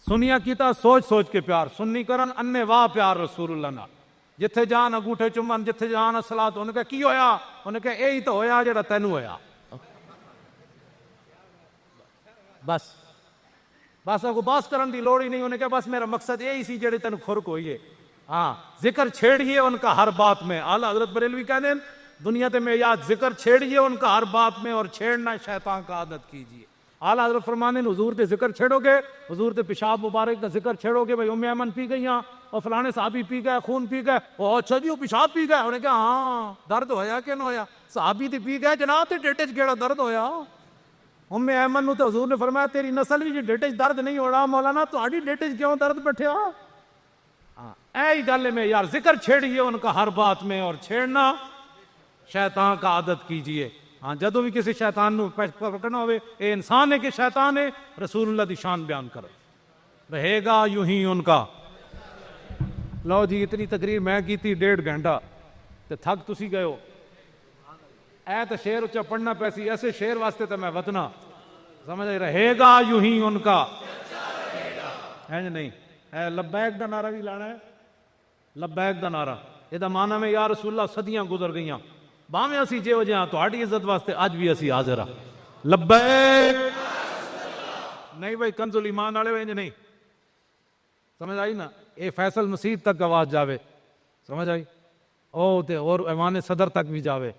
Speaker 1: سنیا کیتا سوچ سوچ کے پیار، سنی کرن انے واہ پیار رسول اللہ نال، جتھے جان انگوٹھے چومن، جتھے جان الصلاۃ، انہوں نے کہا کی ہویا، انہوں نے کہا یہی تو ہویا جڑا تینوں ہویا، بس اگو باس کرن دی لوڑ ہی نہیں، انہوں نے کہا بس میرا مقصد یہی سی جڑے تینوں خرک ہوئی ہے، ہاں ذکر چھیڑیے ان کا ہر بات میں. اعلیٰ حضرت بریلوی کہتے ہیں دنیا تے میں یاد ذکر چھیڑیے ان کا ہر بات میں اور چھیڑنا شیطان کا عادت کیجیے. اعلیٰ حضرت فرمانے حضور تے ذکر چھیڑو گے, حضور تے پیشاب مبارک کا ذکر چھیڑو گے, بھائی ام ایمن پی گئی ہاں اور فلانے صحابی پی گئے, خون پی گئے, او اچھا جی وہ پیشاب پی گئے, انہوں نے کہا ہاں درد ہویا کہ نہ ہویا, صحابی تے پی گئے جناب تے ڈیٹے کیڑا درد ہویا. ام ایمن نو تے حضور نے فرمایا تیری نسل بھی ڈیٹے درد نہیں ہو رہا مولانا, تہاڈی ڈیٹے کیوں درد بیٹھیا. ہاں اے گل میں یار ذکر چھیڑیے ان کا ہر بات میں اور چھیڑنا شیطان کا عادت کیجئے. ہاں جدو بھی کسی شیطان نو پکڑنا ہوئے اے انسان ہے کہ شیطان ہے, رسول اللہ دی شان بیان کرو, رہے گا یوں ہی ان کا. لو جی اتنی تقریر میں کی تھی 1.5 گھنٹہ تے تھک تسی گئے ہو. اے تو شعر اچھا پڑھنا پیسی, ایسے شعر واسطے تو میں وطنا سمجھ رہے گا یوں ہی ان کا ہے نہیں. اے لبیک دا نعرہ بھی لانا ہے, لبیک دا نعرہ یہ دا معنی میں یا رسول اللہ صدیاں گزر گئیاں باویں اسی جے ہو جہاں تہاڈی عزت واسطے اج بھی اسی حاضر ہاں. لبیک نہیں بھائی کنز الایمان والے ونج نہیں سمجھ آئی نا, اے فیصل مسیح تک آواز جاوے سمجھ آئی, او تے اور ایوان صدر تک بھی جاوے,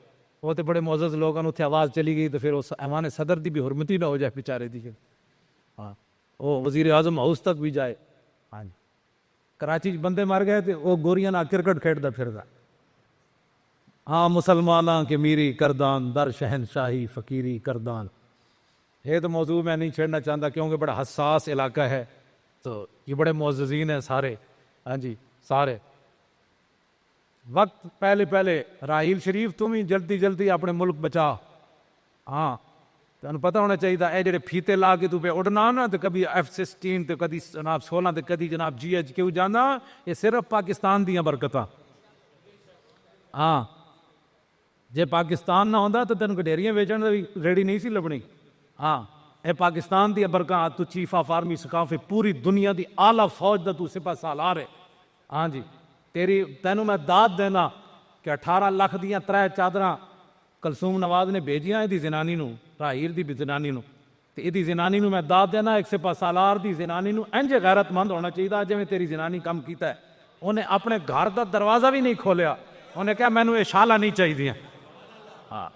Speaker 1: وہ تے بڑے معزز لوگوں اتنے آواز چلی گئی تو پھر اس ایوان صدر دی بھی حرمتی نہ ہو جائے بیچارے دی. ہاں وہ وزیر اعظم ہاؤس تک بھی جائے. ہاں جی کراچی بندے مر گئے تے وہ گوریاں نہ کرکٹ کھیڈدا پھردا. ہاں مسلماناں کے میری کردان در شہنشاہی فقیری کردان. یہ تو موضوع میں نہیں چھیڑنا چاہتا کیونکہ بڑا حساس علاقہ ہے, تو یہ بڑے معززین ہیں سارے. ہاں جی سارے وقت پہلے راحیل شریف تم ہی جلدی اپنے ملک بچا. ہاں تمہیں پتہ ہونا چاہیے اے جڑے پھیتے لا کے تو پہ اڑنا نا, تو کبھی F-16 تو کبھی جناب 16 تو کبھی جناب GHQ جانا, یہ صرف پاکستان دیاں برکتاں. ہاں جے پاکستان نہ ہوندا تو تینوں گڈیریاں ویچن دی ریڈی نہیں سی لبنی. ہاں اے پاکستان دی برکات, تو چیف آف آرمی سکاف پوری دنیا دی اعلیٰ فوج دا تو سپہ سالار ہے. ہاں جی تینوں میں داد دینا کہ 18 لاکھ دیاں 3 چادراں کلثوم نواز نے بھیجیاں دی زنانی نو, راہیل دی بھی زنانی نو, تے ایدی زنانی نو میں داد دینا ایک سپہ سالار دی زنانی نو انج غیرت مند ہونا چاہیے جویں تیری زنانی کم کیتا ہے. انہیں اپنے گھر دا دروازہ بھی نہیں کھولیا, انہیں کہا مینوں یہ شالا نہیں چاہیے. ہاں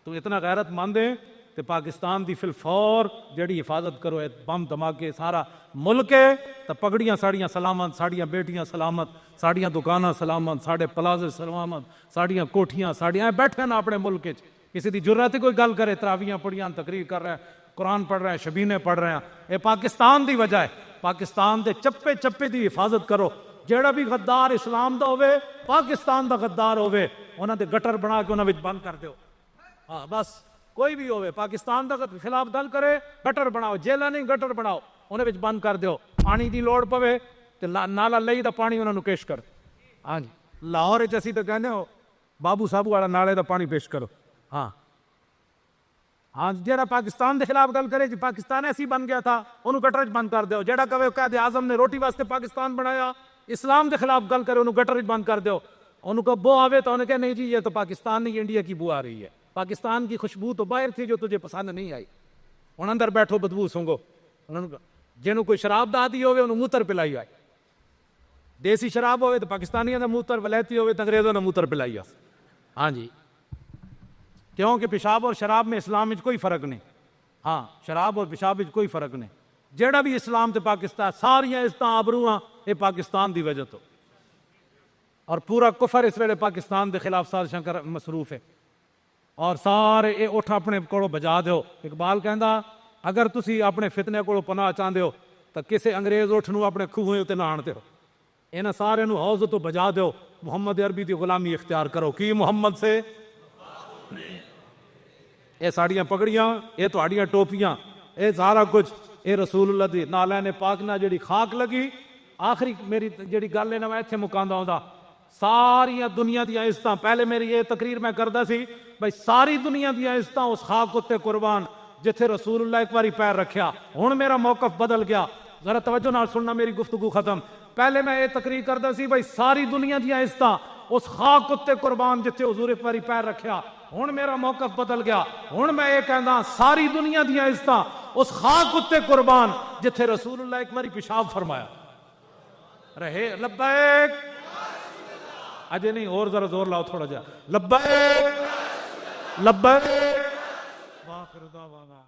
Speaker 1: تو اتنا غیرت مند ہے تے پاکستان دی فلفور جڑی حفاظت کرو, بم دھماکے سارا ملک ہے تو پگڑیاں ساڑیاں سلامت, ساڑیاں بیٹیاں سلامت, ساڑیاں دکاناں سلامت, ساڑے پلازے سلامت, ساڑیاں کوٹھیاں ساڑیاں بیٹھے نا اپنے ملک وچ. کسی دی جرات کوئی گل کرے, تراویاں پڑھیاں تقریر کر رہے ہیں, قرآن پڑھ رہے ہیں, شبینے پڑھ رہے ہیں, یہ پاکستان دی وجہ ہے. پاکستان دے چپے چپے دی حفاظت کرو. جیڑا بھی غدار اسلام دا ہوئے, پاکستان دا غدار ہوئے, انہاں دے گٹر بنا کے انہاں وچ بند کر دیو. ہاں بس کوئی بھی ہوئے پاکستان دا خلاف دل کرے, گٹر بناؤ, جیلہ نہیں گٹر بناؤ, انہاں وچ بند کر دیو. پانی دی لوڑ پوے تے نالا لئی دا پانی انہاں نو پیش کر. ہاں جی لاہور وچ اسی تے کہندے ہو بابو صابو والا نالے دا پانی پیش کرو. ہاں ہاں جیڑا پاکستان دے خلاف گل کرے جی پاکستان ایسی بن گیا تھا, انہوں گٹر وچ بند کر دیو. جیڑا کہے قائد اعظم نے روٹی واسطے پاکستان بنایا, اسلام دے خلاف گل کرے انہوں گٹر وچ بند کر دیو. انہوں کو بو آوے تو انہوں کہا نہیں جی یہ تو پاکستان نہیں انڈیا کی بو آ رہی ہے. پاکستان کی خوشبو تو باہر تھی جو تجھے پسند نہیں آئی. انہوں اندر بیٹھو بدبو سونگو. جنہوں کوئی شراب دا دی ہوئے انہوں موتر پلائی آئی. دیسی شراب ہوئے تو پاکستانیاں دا موتر, ولیتی ہوئے تو انگریزوں نے موتر پلائی آئی. ہاں جی کیونکہ پیشاب اور شراب میں اسلام وچ کوئی فرق نہیں. ہاں شراب اور پیشاب وچ کوئی فرق نہیں. جیڑا بھی اسلام تے پاکستان ساریاں عزتاں آبروہاں یہ پاکستان دی وجہ تو, اور پورا کفر اس ویلے پاکستان دے خلاف سازشاں کر مصروف ہے. اور سارے اے اٹھ اپنے کولو بجا دیو. اقبال کہندا اگر تسی اپنے فتنے کولو پناہ چاہندے ہو تو کسے انگریز اٹھ نو اپنے کھوہے تے نہ آنتے ہو. انہاں سارے نو حوض تو بجا دیو, محمد عربی دی غلامی اختیار کرو. کی محمد سے اے ساڑیاں پگڑیاں, اے تہاڈیاں ٹوپیاں, اے سارا کچھ اے رسول اللہ دی نالین پاک نہ جڑی خاک لگی. آخری میری جڑی گل ہے نا میں ایتھے مکاندا ہوندا, ساری دنیا دیا عزتاں, پہلے میری یہ تقریر میں کردا سی بھائی ساری دنیا دیا عزتاں اس خاک اتے قربان جتھے رسول اللہ ایک باری پیر رکھیا. ہن میرا موقف بدل گیا, ذرا توجہ نال سننا میری گفتگو ختم. پہلے میں یہ تقریر کردا سی بھائی ساری دنیا دیا عزتاں اس خاک اتے قربان جتھے حضور ایک باری پیر رکھیا. ہن میرا موقف بدل گیا, ہن میں یہ کہندا ساری دنیا دیا عزتاں اس خاک اتے قربان جتھے رسول اللہ ایک باری پیشاب فرمایا. رہے لبیک اجے نہیں، اور ذرا زور لاؤ تھوڑا جا، لبیک لبیک، واخر دعوانا